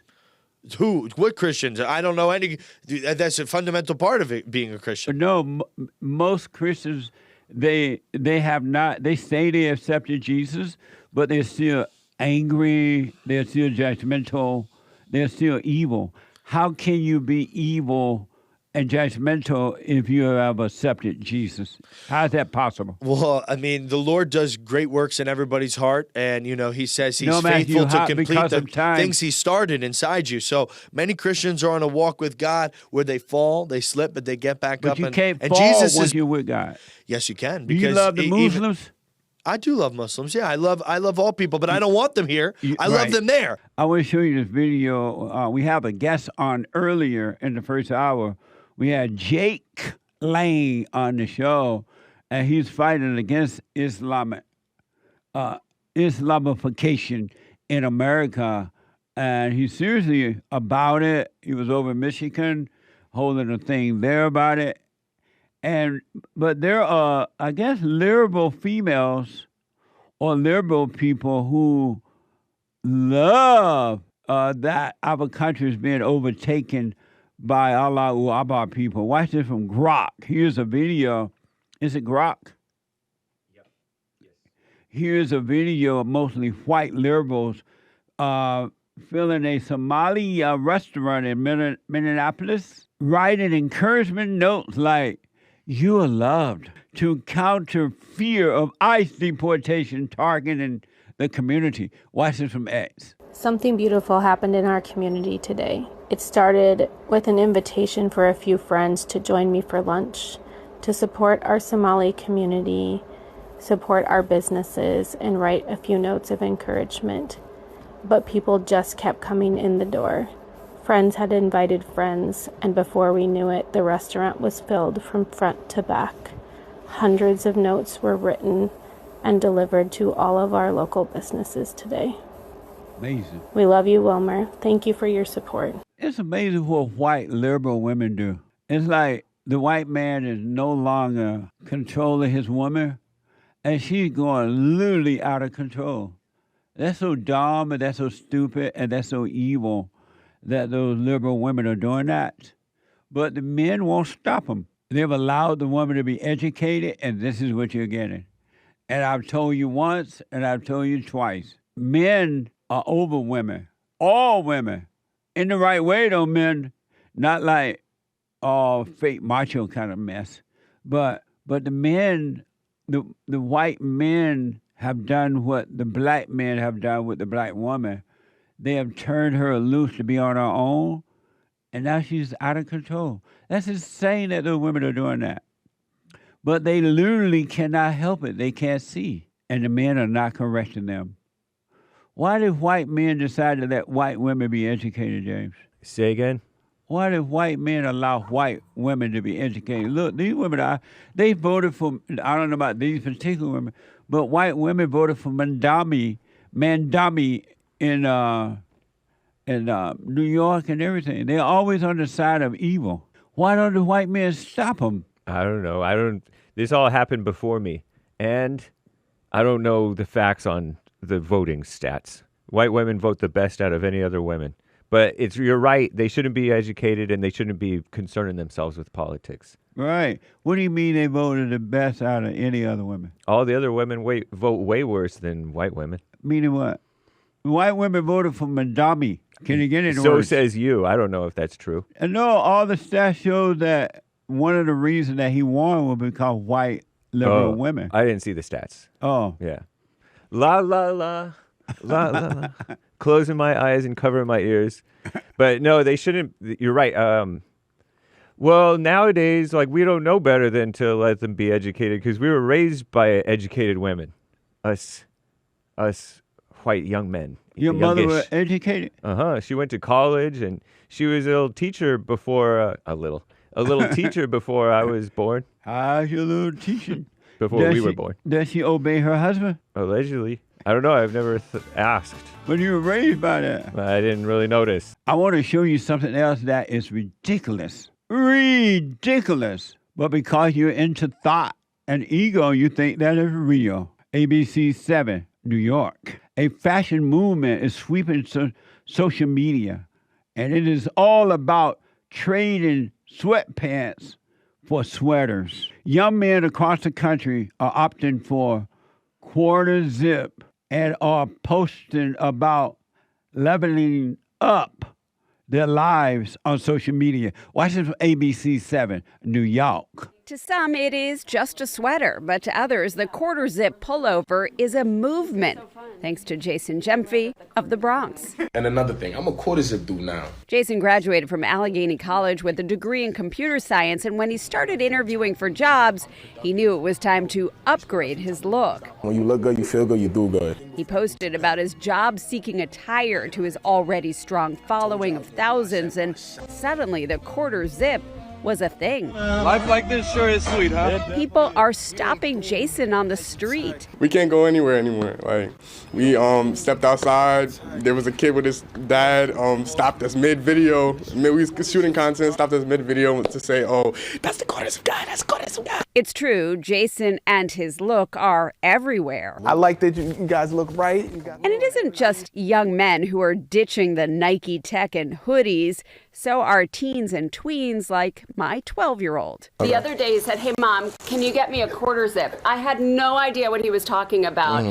What Christians? I don't know any. That's a fundamental part of it, being a Christian. No, most Christians, they have not. They say they accepted Jesus, but they're still angry. They're still judgmental. They're still evil. How can you be evil and judgmental if you have accepted Jesus? How is that possible? Well, the Lord does great works in everybody's heart, and He says He's faithful to complete the things He started inside you. So many Christians are on a walk with God where they fall, they slip, but they get back up. You can't fall Jesus once you're with God. Yes, you can. Do you love the Muslims? I do love Muslims. Yeah, I love all people, but I don't want them here. I love them there. I want to show you this video. We have a guest on earlier in the first hour. We had Jake Lane on the show, and he's fighting against Islamification in America, and he's seriously about it. He was over in Michigan holding a thing there about it. But there are, I guess, liberal females or liberal people who love that our country is being overtaken by Allahu Akbar people. Watch this from Grok. Here's a video. Is it Grok? Yep. Yes. Here's a video of mostly white liberals filling a Somali restaurant in Minneapolis, writing encouragement notes like, "You are loved," to counter fear of ICE deportation targeting the community. Watch this from X. Something beautiful happened in our community today. It started with an invitation for a few friends to join me for lunch, to support our Somali community, support our businesses, and write a few notes of encouragement. But people just kept coming in the door. Friends had invited friends, and before we knew it, the restaurant was filled from front to back. Hundreds of notes were written, and delivered to all of our local businesses today. Amazing. We love you, Wilmer. Thank you for your support. It's amazing what white liberal women do. It's like the white man is no longer controlling his woman, and she's going literally out of control. That's so dumb, and that's so stupid, and that's so evil that those liberal women are doing that. But the men won't stop them. They've allowed the woman to be educated, and this is what you're getting. And I've told you once, and I've told you twice. Men are over women. All women. In the right way, though, men. Not like all fake macho kind of mess. But the men, the white men have done what the black men have done with the black woman. They have turned her loose to be on her own, and now she's out of control. That's insane that those women are doing that. But they literally cannot help it. They can't see. And the men are not correcting them. Why did white men decide to let white women be educated, James? Say again? Why did white men allow white women to be educated? Look, these women, they voted for, I don't know about these particular women, but white women voted for Mandami in New York and everything. They're always on the side of evil. Why don't the white men stop them? I don't know. This all happened before me, and I don't know the facts on the voting stats. White women vote the best out of any other women. But you're right. They shouldn't be educated, and they shouldn't be concerning themselves with politics. Right. What do you mean they voted the best out of any other women? All the other women vote way worse than white women. Meaning what? White women voted for Mandami. Can you get it? So says you. I don't know if that's true. And no, all the stats show that one of the reasons that he won was because white liberal women. I didn't see the stats. Oh. Yeah. La, la, la. La, la, la. Closing my eyes and covering my ears. But no, they shouldn't. You're right. Well, nowadays, like, we don't know better than to let them be educated because we were raised by educated women. Us white young men. Your mother was educated? Uh-huh. She went to college, and she was a little teacher before, a little teacher before I was born. How's your little teaching? Before we were born. Does she obey her husband? Allegedly. I don't know. I've never asked. But you were raised by that. I didn't really notice. I want to show you something else that is ridiculous. Ridiculous. But because you're into thought and ego, you think that is real. ABC 7, New York. A fashion movement is sweeping social media, and it is all about trading sweatpants for sweaters. Young men across the country are opting for quarter zip and are posting about leveling up their lives on social media. Watch this from ABC 7, New York. To some, it is just a sweater, but to others, the quarter zip pullover is a movement, thanks to Jason Gemfy of the Bronx. And another thing, I'm a quarter zip dude now. Jason graduated from Allegheny College with a degree in computer science, and when he started interviewing for jobs, he knew it was time to upgrade his look. When you look good, you feel good, you do good. He posted about his job-seeking attire to his already strong following of thousands, and suddenly the quarter zip was a thing. Life like this sure is sweet, huh? People are stopping Jason on the street. We can't go anywhere anymore. Like, we stepped outside. There was a kid with his dad stopped us mid-video. We was shooting content, stopped us mid-video to say, oh, that's the quarter zip guy, that's the quarter zip guy. It's true, Jason and his look are everywhere. I like that you guys look right. And it isn't just young men who are ditching the Nike tech and hoodies. So are teens and tweens like my 12-year-old. The other day he said, hey, Mom, can you get me a quarter zip? I had no idea what he was talking about.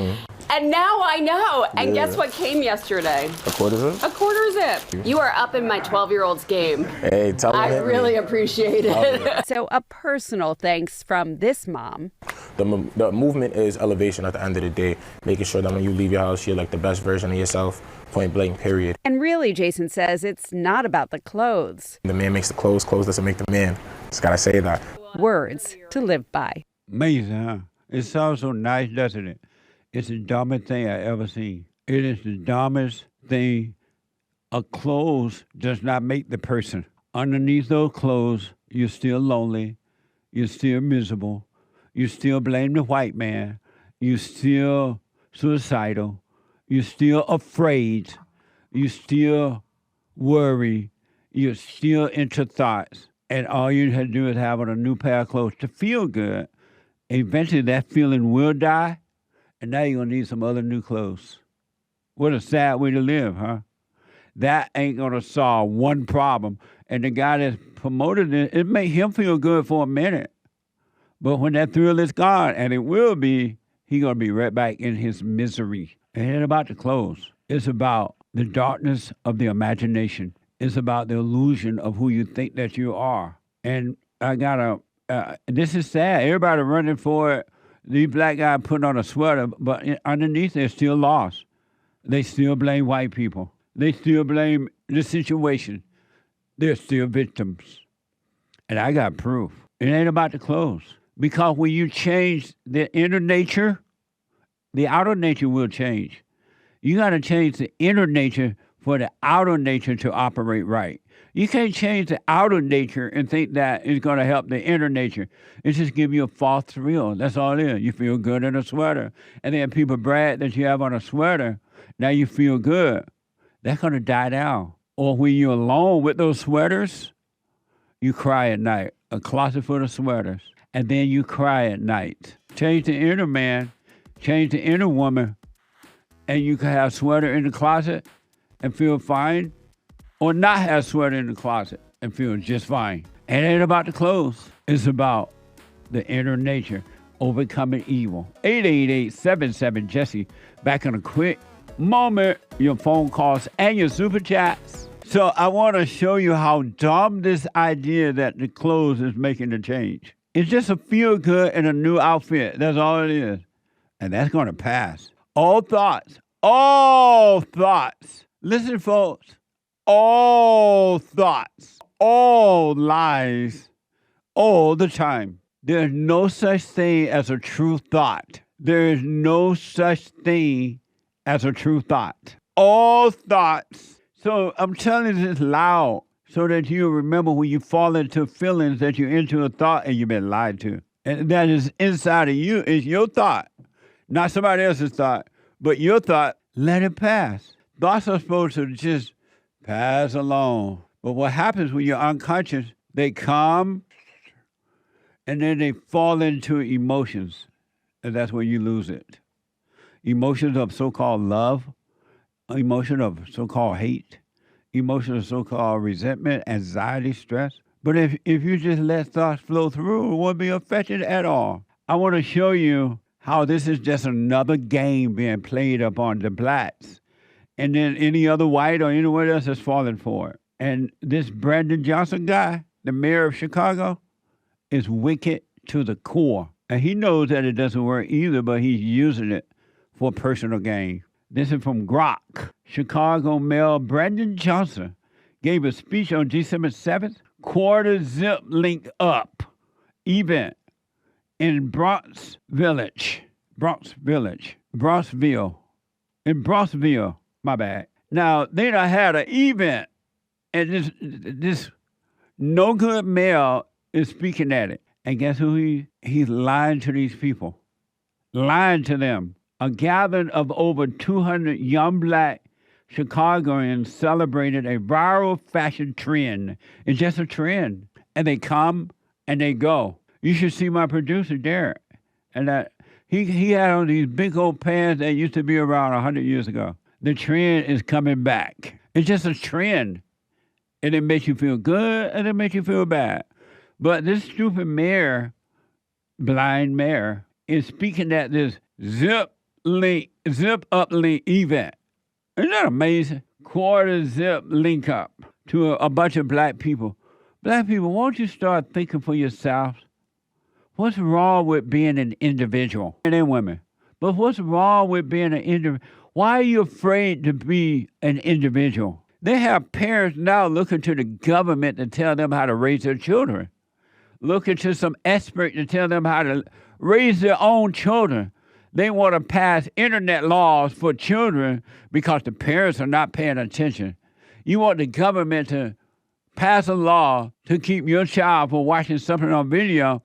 And now I know. And guess what came yesterday? A quarter zip? A quarter zip. You are up in my 12-year-old's game. Hey, tell me. I really appreciate it. So a personal thanks from this mom. The movement is elevation at the end of the day, making sure that when you leave your house, you're like the best version of yourself. Point blank, period. And really, Jason says, it's not about the clothes. The man makes the clothes doesn't make the man. Just gotta say that. Words to live by. Amazing, huh? It sounds so nice, doesn't it? It's the dumbest thing I ever seen. It is the dumbest thing. A clothes does not make the person. Underneath those clothes, you're still lonely. You're still miserable. You still blame the white man. you're still suicidal, you're still afraid, you still worry, you're still into thoughts, and all you have to do is have on a new pair of clothes to feel good. Eventually that feeling will die, and now you're gonna need some other new clothes. What a sad way to live, huh? That ain't gonna solve one problem. And the guy that's promoted it, it made him feel good for a minute. But when that thrill is gone, and it will be, he gonna be right back in his misery. It ain't about the clothes. It's about the darkness of the imagination. It's about the illusion of who you think that you are. And I gotta, this is sad. Everybody running for it. These black guys putting on a sweater, but underneath they're still lost. They still blame white people. They still blame the situation. They're still victims. And I got proof. It ain't about the clothes. Because when you change the inner nature, the outer nature will change. You got to change the inner nature for the outer nature to operate right. You can't change the outer nature and think that it's going to help the inner nature. It's just give you a false thrill. That's all it is. You feel good in a sweater. And then people brag that you have on a sweater. Now you feel good. That's going to die down. Or when you're alone with those sweaters, you cry at night. A closet full of sweaters. And then you cry at night. Change the inner man, change the inner woman, and you can have a sweater in the closet and feel fine, or not have a sweater in the closet and feel just fine. It ain't about the clothes. It's about the inner nature, overcoming evil. 888-77-JESSE. Back in a quick moment, your phone calls and your super chats. So I want to show you how dumb this idea that the clothes is making the change. It's just a feel good and a new outfit. That's all it is. And that's going to pass. All thoughts, listen, folks, all thoughts, all lies, all the time. There's no such thing as a true thought. There is no such thing as a true thought. All thoughts. So I'm telling this loud so that you remember when you fall into feelings that you're into a thought and you've been lied to. And that is inside of you is your thought, not somebody else's thought, but your thought. Let it pass. Thoughts are supposed to just pass along. But what happens when you're unconscious, they come and then they fall into emotions. And that's where you lose it. Emotions of so-called love, emotion of so-called hate, emotion of so-called resentment, anxiety, stress. But if you just let thoughts flow through, it won't be affected at all. I want to show you how this is just another game being played upon the blacks. And then any other white or anyone else is falling for it. And this Brandon Johnson guy, the mayor of Chicago, is wicked to the core. And he knows that it doesn't work either, but he's using it for personal gain. This is from Grok. Chicago Mayor Brandon Johnson gave a speech on December 7th, quarter zip link up event in Bronxville, my bad. Now, they done had an event, and this no good mayor is speaking at it. And guess who he's lying to these people, lying to them. A gathering of over 200 young black Chicagoans celebrated a viral fashion trend. It's just a trend. And they come and they go. You should see my producer, Derek. And that he had on these big old pants that used to be around 100 years ago. The trend is coming back. It's just a trend. And it makes you feel good and it makes you feel bad. But this stupid mayor, blind mayor, is speaking at this zip up link event. Isn't that amazing? Quarter zip link up to a bunch of black people. Black people, won't you start thinking for yourselves? What's wrong with being an individual? Men and women. But what's wrong with being an individual? Why are you afraid to be an individual? They have parents now looking to the government to tell them how to raise their children. Looking to some expert to tell them how to raise their own children. They want to pass internet laws for children because the parents are not paying attention. You want the government to pass a law to keep your child from watching something on video.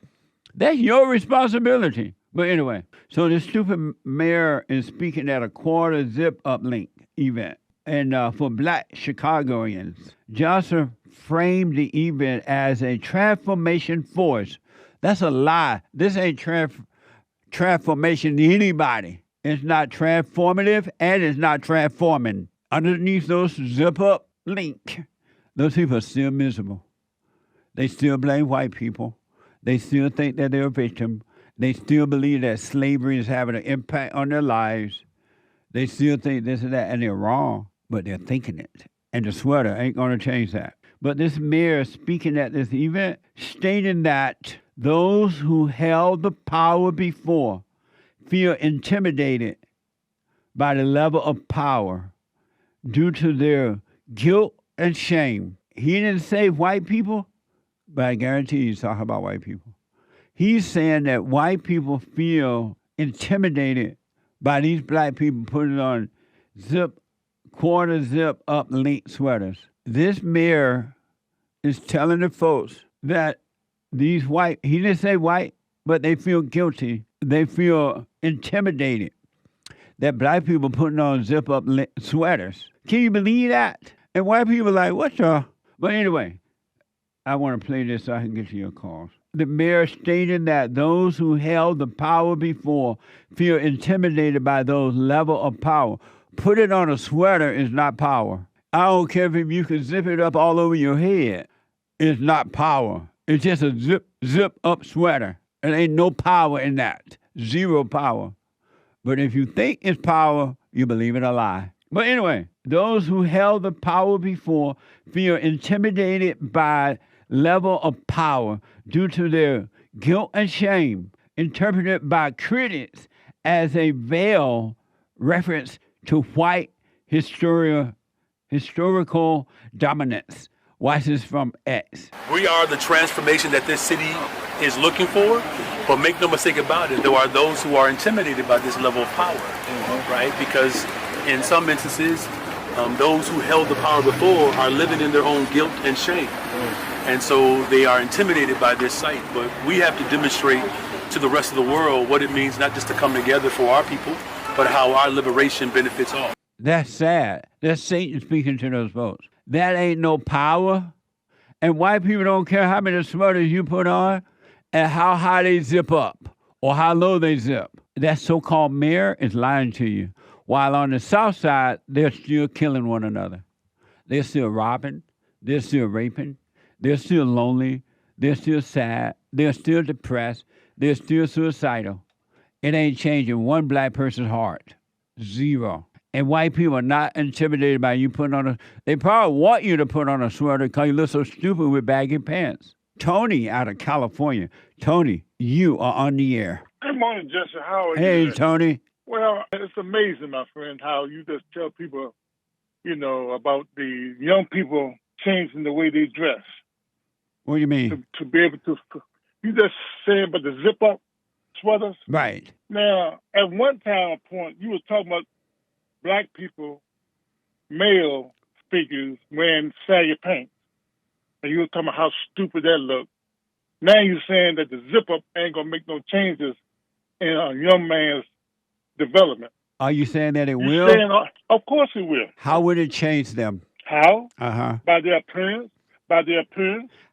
That's your responsibility. But anyway, so this stupid mayor is speaking at a quarter zip uplink event. And for black Chicagoans, Johnson framed the event as a transformation force. That's a lie. This ain't transformation to anybody. It's not transformative and it's not transforming. Underneath those zip up link, those people are still miserable. They still blame white people. They still think that they're a victim. They still believe that slavery is having an impact on their lives. They still think this and that, and they're wrong, but they're thinking it. And the sweater ain't going to change that. But this mayor speaking at this event, stating that those who held the power before feel intimidated by the level of power due to their guilt and shame. He didn't say white people, but I guarantee he's talking about white people. He's saying that white people feel intimidated by these black people putting on quarter zip up link sweaters. This mayor is telling the folks that these white, he didn't say white, but they feel guilty. They feel intimidated that black people putting on zip up sweaters. Can you believe that? And white people are like, what y'all? But anyway, I want to play this so I can get to your calls. The mayor stated that those who held the power before feel intimidated by those level of power. Put it on a sweater is not power. I don't care if you can zip it up all over your head. It's not power. It's just a zip up sweater. There ain't no power in that. Zero power. But if you think it's power, you believe it a lie. But anyway, those who held the power before feel intimidated by level of power due to their guilt and shame, interpreted by critics as a veiled reference to white historical dominance. Watch this from X. We are the transformation that this city is looking for, but make no mistake about it, there are those who are intimidated by this level of power, right? Because in some instances, those who held the power before are living in their own guilt and shame. And so they are intimidated by this sight. But we have to demonstrate to the rest of the world what it means not just to come together for our people, but how our liberation benefits all. That's sad. That's Satan speaking to those folks. That ain't no power. And white people don't care how many sweaters you put on and how high they zip up or how low they zip. That so-called mayor is lying to you. While on the south side, they're still killing one another. They're still robbing. They're still raping. They're still lonely. They're still sad. They're still depressed. They're still suicidal. It ain't changing one black person's heart. Zero. And white people are not intimidated by you putting on they probably want you to put on a sweater because you look so stupid with baggy pants. Tony out of California. Tony, you are on the air. Good morning, Jesse. How are you? Hey, Tony. Well, it's amazing, my friend, how you just tell people, about the young people changing the way they dress. What do you mean? To be able to, you just saying about the zip-up sweaters? Right. Now, at one time point, you were talking about black people, male figures, wearing saggy pants. And you were talking about how stupid that looked. Now you're saying that the zip-up ain't going to make no changes in a young man's development. Are you saying that it will? Saying, of course it will. How would it change them? How? Uh-huh. By their appearance.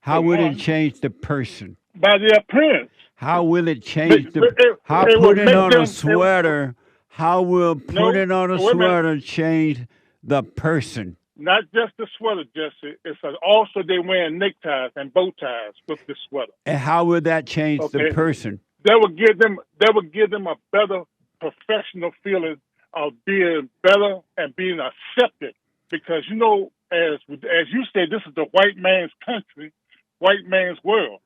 How would it change the person? By their appearance. How will it change how putting on a sweater, how will putting on a sweater change the person? Not just the sweater, Jesse. It's also they wearing neckties and bow ties with the sweater. And how would that change the person? That would give them a better professional feeling of being better and being accepted. Because as you said, this is the white man's country, white man's world.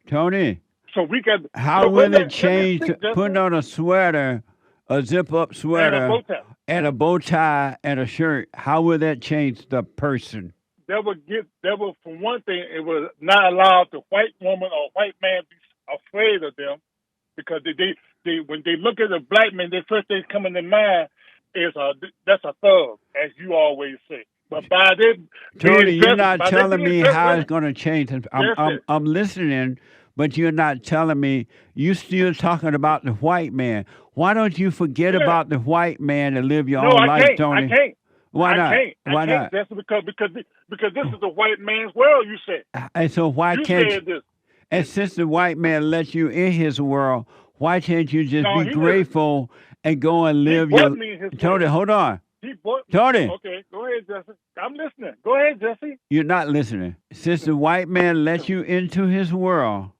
Tony. So we got. How will it change putting on a sweater, a zip-up sweater, and a bow tie and a shirt? How will that change the person? That would, for one thing, it would not allow the white woman or white man be afraid of them, because they when they look at a black man, the first thing coming to mind is that's a thug, as you always say. But by this, Tony, you're not telling me how it's going to change. I'm listening, but you're not telling me. You still talking about the white man. Why don't you forget about the white man and live your No, own I life, can't. Tony? I can't. Why not? I can't. That's because this is the white man's world. You said. And so why You can't said this. And since the white man let you in his world, why can't you just No, be he grateful and go and live brought your? me in his Tony, world. hold on. He bought. Tony. Okay, go ahead, Jesse. I'm listening. Go ahead, Jesse. You're not listening. Since the white man let you into his world,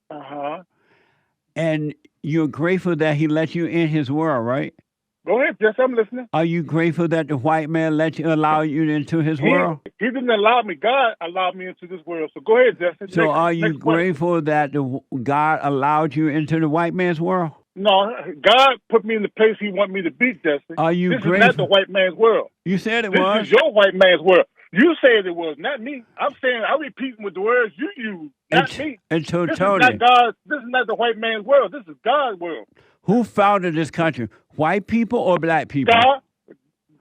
and you're grateful that he let you in his world, right? Go ahead, Jesse. I'm listening. Are you grateful that the white man allow you into his world? He didn't allow me. God allowed me into this world. So go ahead, Jesse. So are you next question. grateful that God allowed you into the white man's world? No, God put me in the place He want me to be, Jesse. Are you this grateful? is not the white man's world. You said it this was. This is your white man's world. You said it was, not me. I'm repeating with the words you use, not me. And so, this Tony, is not God. This is not the white man's world. This is God's world. Who founded this country? White people or black people?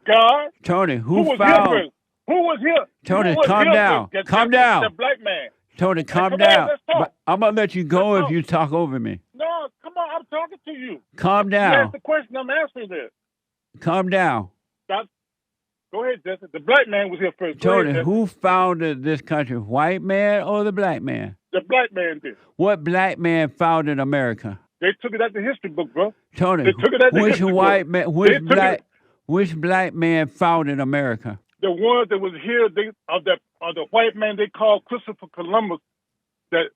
God. Tony, who was found? Here first? Who was here? Tony, who was calm here down. First? Calm down. The black man. Tony, calm come down. On, let's talk. I'm gonna let you go if you talk over me. No, come on. I'm talking to you. Calm down. You asked the question. I'm answering it. Calm down. Stop. Go ahead, Justin. The black man was here first. Tony, who founded this country? White man or the black man? The black man did. What black man founded America? They took it out the history book, bro. Tony, they took it out the which history white book. man? Which black man founded America? The one that was here, of the white man they called Christopher Columbus, that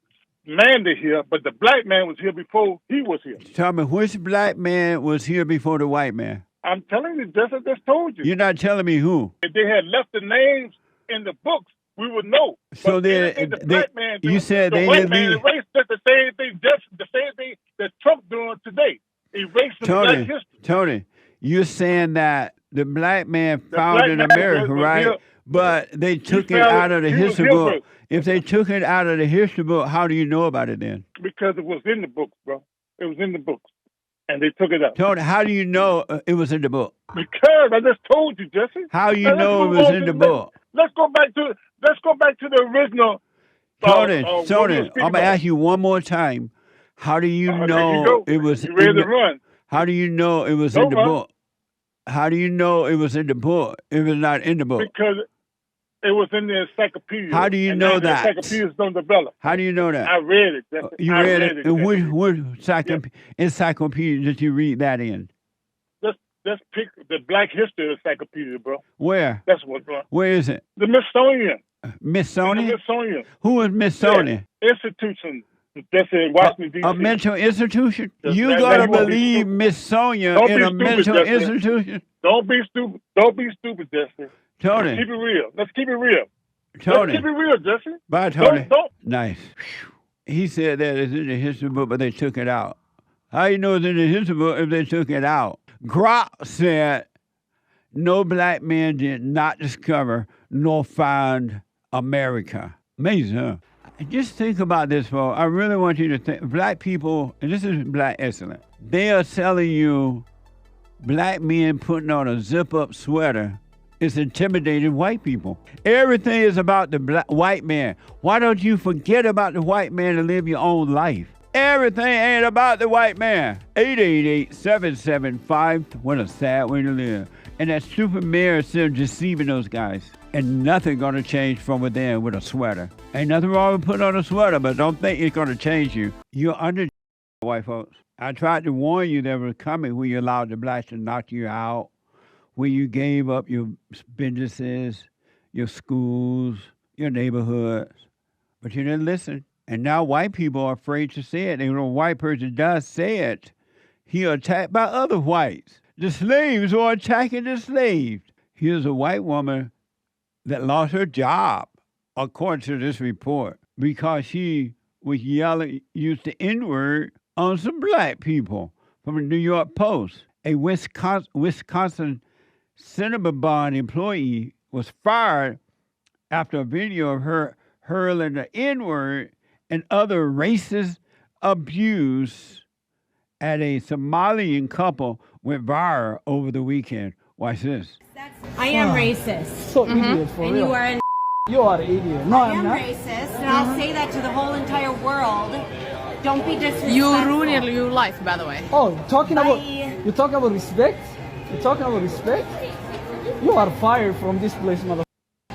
landed here, but the black man was here before he was here. Tell me, which black man was here before the white man? I'm telling you, just I just told you. You're not telling me who. If they had left the names in the books, we would know. So you said the they white didn't man leave. erased just the same thing that Trump doing today. Erased the black history. Tony, you're saying that the black man founded America, right? Here. But they took it out of the history book. If they took it out of the history book, how do you know about it then? Because it was in the books, bro. It was in the books. And they took it out. Tony, how do you know it was in the book? Because I just told you, Jesse. How you know it was in the book? Let's go back to the original. Tony, I'm gonna ask you one more time. How do you know it was? You ready to run? How do you know it was in the book? How do you know it was in the book? It was not in the book. Because it was in the encyclopedia. How do you know that? Encyclopedias don't develop. How do you know that? I read it. You read it. And which encyclopedia did you read that in? Let's pick the Black History Encyclopedia, bro. Where? That's what, bro. Where is it? The Smithsonian. Smithsonian? The Smithsonian. Who is Smithsonian? Yeah. Institution. That's in Washington, D.C. A mental institution? You that gotta believe Miss Sonya in a mental institution? Don't be stupid. Don't be stupid, Jesse. Tony. Let's keep it real. Let's keep it real. Tony. Let's keep it real, Jesse. Bye, Tony. Don't. Nice. He said that it's in the history book, but they took it out. How you know it's in the history book if they took it out? Grok said no black man did not discover nor find America. Amazing, huh? Just think about this, folks. I really want you to think. Black people, and this is Black Excellence, they are telling you black men putting on a zip-up sweater is intimidating white people. Everything is about the white man. Why don't you forget about the white man and live your own life? Everything ain't about the white man. 888-775, what a sad way to live. And that stupid mayor is still deceiving those guys. And nothing gonna change from within with a sweater. Ain't nothing wrong with putting on a sweater, but don't think it's gonna change you. You're under white folks. I tried to warn you that was coming when you allowed the blacks to knock you out, when you gave up your businesses, your schools, your neighborhoods. But you didn't listen. And now white people are afraid to say it. And when a white person does say it, he attacked by other whites. The slaves are attacking the slaves. Here's a white woman that lost her job, according to this report, because she was used the N-word on some black people from the New York Post. A Wisconsin Cinnabon employee was fired after a video of her hurling the N-word and other racist abuse at a Somalian couple went viral over the weekend. Watch this. I am racist. So idiot for and real. you are an You are an idiot. No, I I'm am not. racist, and I'll say that to the whole entire world Don't be disrespectful. You ruined your life, by the way. Oh, you talking about respect? You talking about respect? You are fired from this place, mother.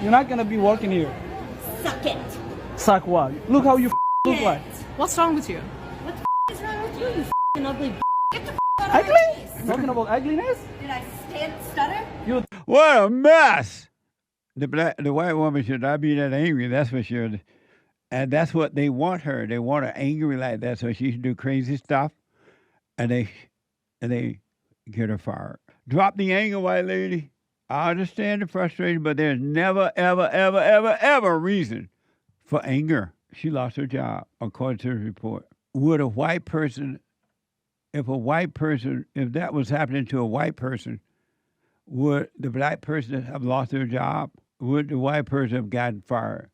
You're not gonna be working here. Suck it. Suck what? Look how you look like. What's wrong with you? What the is wrong with you, you ugly Get the out of Ugly? my face. Talking about ugliness? Did I stutter? What a mess! The white woman should not be that angry, that's for sure. And that's what they want her. They want her angry like that so she can do crazy stuff. And they get her fired. Drop the anger, white lady. I understand the frustration, but there's never, ever, ever, ever, ever a reason for anger. She lost her job, according to the report. Would a white person, if that was happening to a white person, would the black person have lost their job? Would the white person have gotten fired?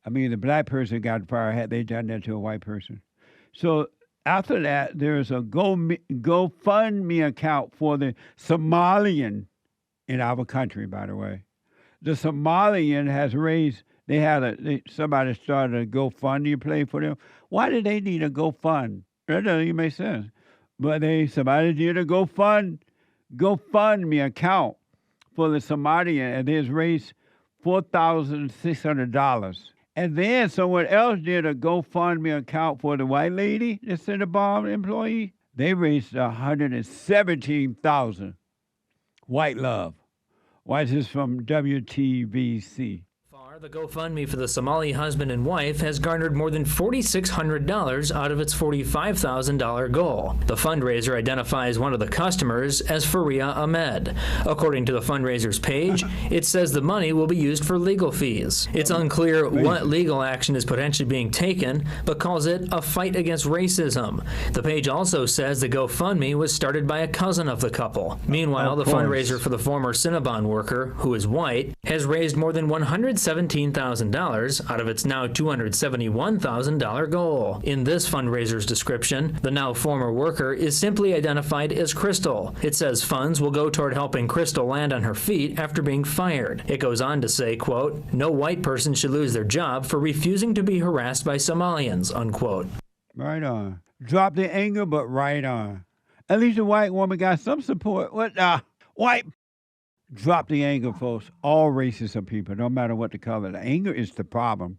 I mean, the black person got fired had they done that to a white person. So after that, there's a GoFundMe account for the Somalian in our country, by the way. The Somalian has raised, somebody started a GoFundMe play for them. Why did they need a GoFund? That doesn't even make sense. But somebody did a GoFundMe account for the Somalian, and they has raised $4,600. And then someone else did a GoFundMe account for the white lady, the Cinnabon employee. They raised $117,000. White love. Watch this from WTVC. The GoFundMe for the Somali husband and wife has garnered more than $4,600 out of its $45,000 goal. The fundraiser identifies one of the customers as Faria Ahmed. According to the fundraiser's page, it says the money will be used for legal fees. It's unclear what legal action is potentially being taken, but calls it a fight against racism. The page also says the GoFundMe was started by a cousin of the couple. Meanwhile, the fundraiser for the former Cinnabon worker, who is white, has raised more than $117,000 out of its now $271,000 goal. In this fundraiser's description, the now former worker is simply identified as Crystal. It says funds will go toward helping Crystal land on her feet after being fired. It goes on to say, quote, no white person should lose their job for refusing to be harassed by Somalians, unquote. Right on. Drop the anger, but right on. At least the white woman got some support. What white? Drop the anger, folks. All races of people, no matter what the color. The anger is the problem.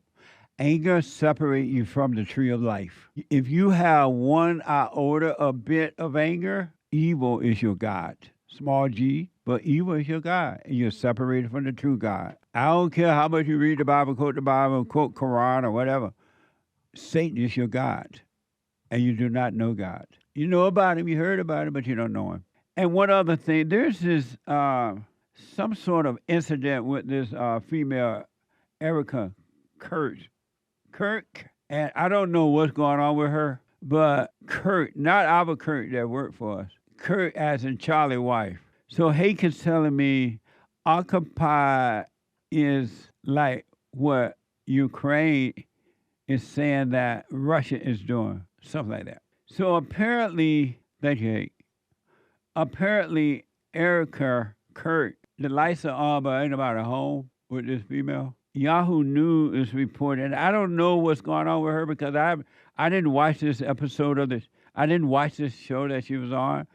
Anger separates you from the tree of life. If you have one iota, a bit of anger, evil is your God. Small g, but evil is your God. And you're separated from the true God. I don't care how much you read the Bible, quote Quran, or whatever. Satan is your God. And you do not know God. You know about him, you heard about him, but you don't know him. And one other thing, there's this some sort of incident with this female, Erika Kirk, and I don't know what's going on with her, but Kirk, not our Kirk that worked for us, Kirk as in Charlie wife. So Hake is telling me Occupy is like what Ukraine is saying that Russia is doing, something like that. So apparently, thank you, Hake. Apparently, Erika Kirk, the lights are on, but ain't about a home with this female. Yahoo News is reporting. I don't know what's going on with her because I didn't watch this episode of this. I didn't watch this show that she was on,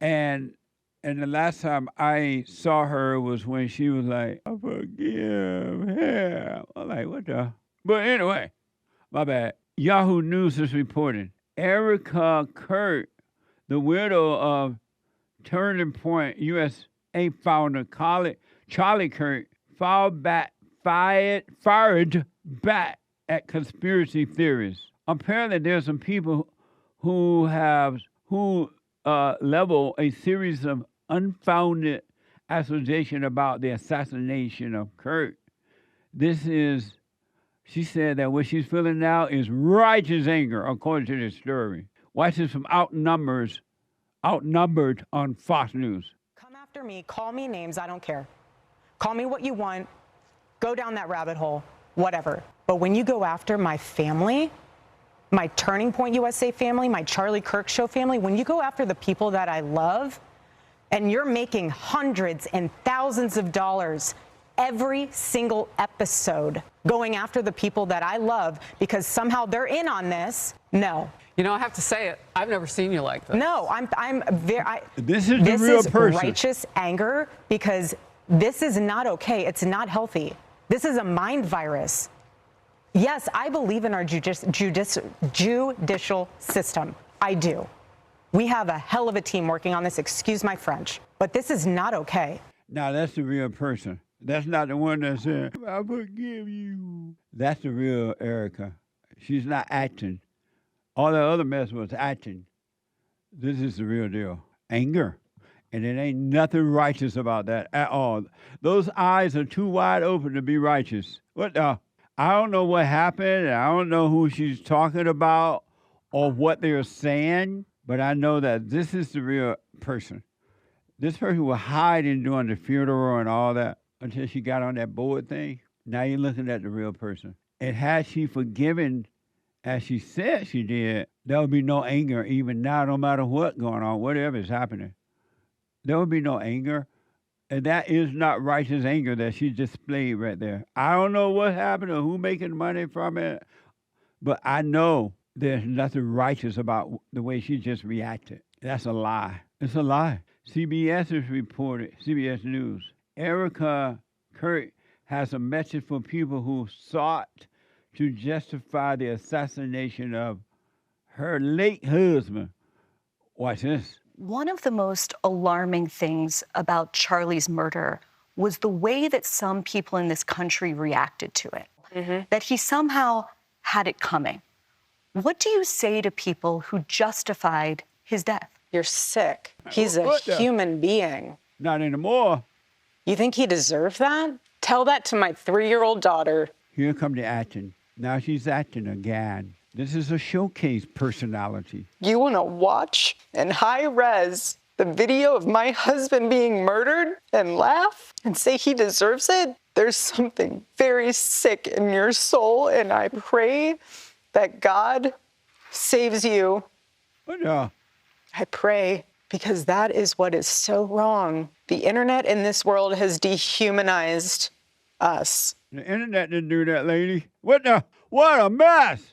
and the last time I saw her was when she was like, "I forgive him." I'm like, what the? But anyway, my bad. Yahoo News is reporting Erika Kirk, the widow of Turning Point USA founder Charlie Kirk, fired back at conspiracy theories. Apparently, there's some people who level a series of unfounded accusations about the assassination of Kirk. She said that what she's feeling now is righteous anger, according to this story. Watch this from Outnumbered on Fox News. Come after me, call me names, I don't care. Call me what you want, go down that rabbit hole, whatever. But when you go after my family, my Turning Point USA family, my Charlie Kirk Show family, when you go after the people that I love, and you're making hundreds and thousands of dollars every single episode going after the people that I love because somehow they're in on this, no. You know, I have to say it. I've never seen you like this. No, I'm very. This is the real person. Righteous anger because this is not okay. It's not healthy. This is a mind virus. Yes, I believe in our judicial system. I do. We have a hell of a team working on this. Excuse my French, but this is not okay. Now that's the real person. That's not the one that said, "I forgive you." That's the real Erika. She's not acting. All the other mess was acting. This is the real deal. Anger. And it ain't nothing righteous about that at all. Those eyes are too wide open to be righteous. What the? I don't know what happened. I don't know who she's talking about or what they're saying, but I know that this is the real person. This person was hiding during the funeral and all that until she got on that board thing. Now you're looking at the real person. And had she forgiven as she said she did, there would be no anger even now, no matter what's going on, whatever is happening. There would be no anger. And that is not righteous anger that she displayed right there. I don't know what happened or who making money from it, but I know there's nothing righteous about the way she just reacted. That's a lie. It's a lie. CBS has reported, CBS News, Erika Kirk has a message for people who sought to justify the assassination of her late husband. Watch this. One of the most alarming things about Charlie's murder was the way that some people in this country reacted to it, that he somehow had it coming. What do you say to people who justified his death? You're sick. He's a human being. Not anymore. You think he deserved that? Tell that to my 3-year-old daughter. Here come the acting. Now she's acting again. This is a showcase personality. You want to watch in high res the video of my husband being murdered and laugh and say he deserves it? There's something very sick in your soul, and I pray that God saves you. I pray, because that is what is so wrong. The internet in this world has dehumanized us. The internet didn't do that, lady. What a mess!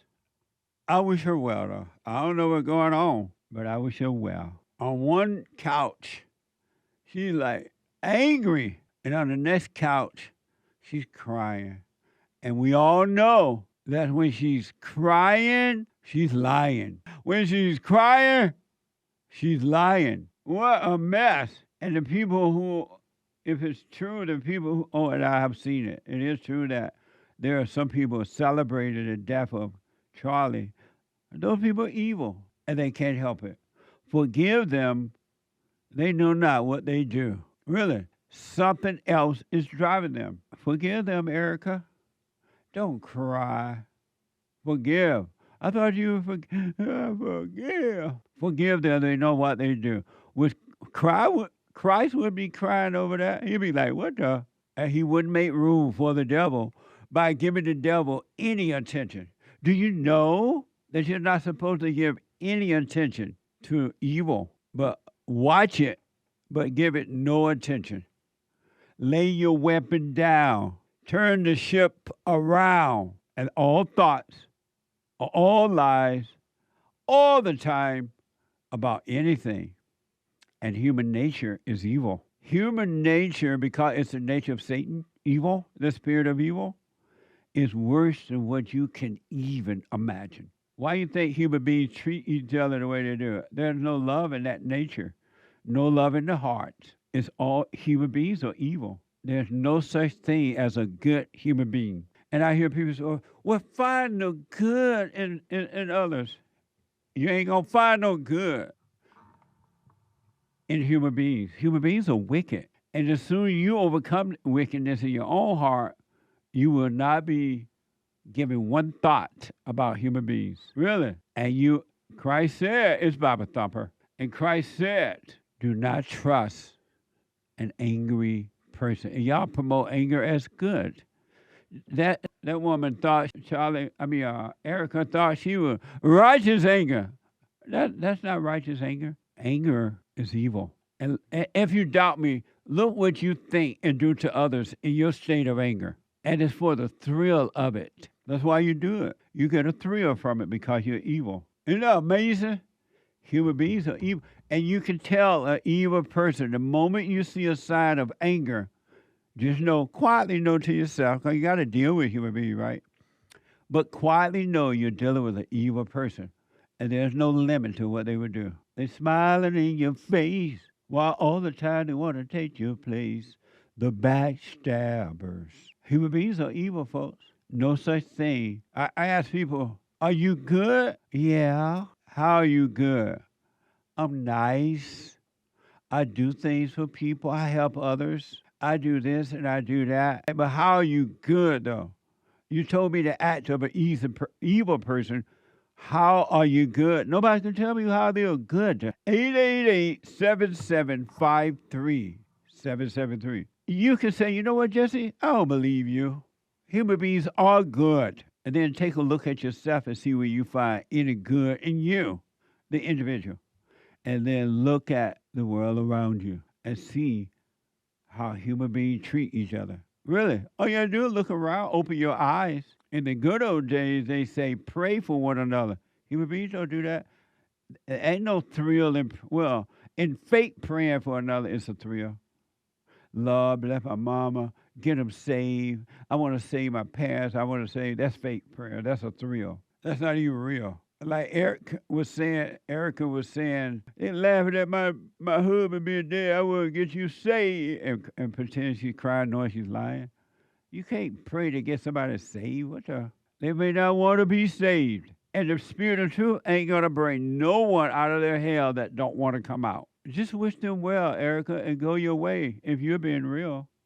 I wish her well, though. I don't know what's going on, but I wish her well. On one couch, she's like angry, and on the next couch, she's crying. And we all know that when she's crying, she's lying. When she's crying, she's lying. What a mess. And the people who, if it's true, the people who, and I have seen it. It is true that there are some people who celebrated the death of Charlie. Those people are evil, and they can't help it. Forgive them. They know not what they do. Really, something else is driving them. Forgive them, Erika. Don't cry. Forgive. I thought you would forgive. Forgive them. They know what they do. Christ would be crying over that. He'd be like, what the? And he wouldn't make room for the devil by giving the devil any attention. Do you know that you're not supposed to give any attention to evil, but watch it, but give it no attention? Lay your weapon down. Turn the ship around. And all thoughts, all lies, all the time about anything. And human nature is evil. Human nature, because it's the nature of Satan, evil, the spirit of evil, is worse than what you can even imagine. Why do you think human beings treat each other the way they do? There's no love in that nature, no love in the heart. It's all human beings are evil. There's no such thing as a good human being. And I hear people say, well, find the good in others. You ain't going to find no good in human beings. Human beings are wicked. And as soon as you overcome wickedness in your own heart, you will not be giving one thought about human beings. Really. And Christ said, it's Bible thumper. And Christ said, do not trust an angry person. And y'all promote anger as good. That woman thought Erika thought she was righteous anger. That's not righteous anger. Anger is evil. And if you doubt me, look what you think and do to others in your state of anger. And it's for the thrill of it. That's why you do it. You get a thrill from it because you're evil. Isn't that amazing? Human beings are evil. And you can tell an evil person the moment you see a sign of anger, just quietly know to yourself, because you got to deal with human beings, right? But quietly know you're dealing with an evil person. And there's no limit to what they would do. They're smiling in your face while all the time they want to take your place. The backstabbers. Human beings are evil, folks. No such thing. I ask people, are you good? Yeah. How are you good? I'm nice. I do things for people. I help others. I do this and I do that. But how are you good, though? You told me to act of an evil person. How are you good? Nobody can tell me how they're good. 888-7753-773. You can say, you know what, Jesse? I don't believe you. Human beings are good. And then take a look at yourself and see where you find any good in you, the individual. And then look at the world around you and see how human beings treat each other. Really, all you gotta do is look around, open your eyes. In the good old days, they say pray for one another. Human beings don't do that. There ain't no thrill in fake praying for another, it's a thrill. Lord, bless my mama, get them saved. I want to save my parents. I want to save. That's fake prayer. That's a thrill. That's not even real. Like Erika was saying, they laughing at my husband being dead. I will get you saved, and pretend she's crying, knowing she's lying. You can't pray to get somebody saved. They may not want to be saved. And the spirit of truth ain't going to bring no one out of their hell that don't want to come out. Just wish them well, Erika, and go your way if you're being real.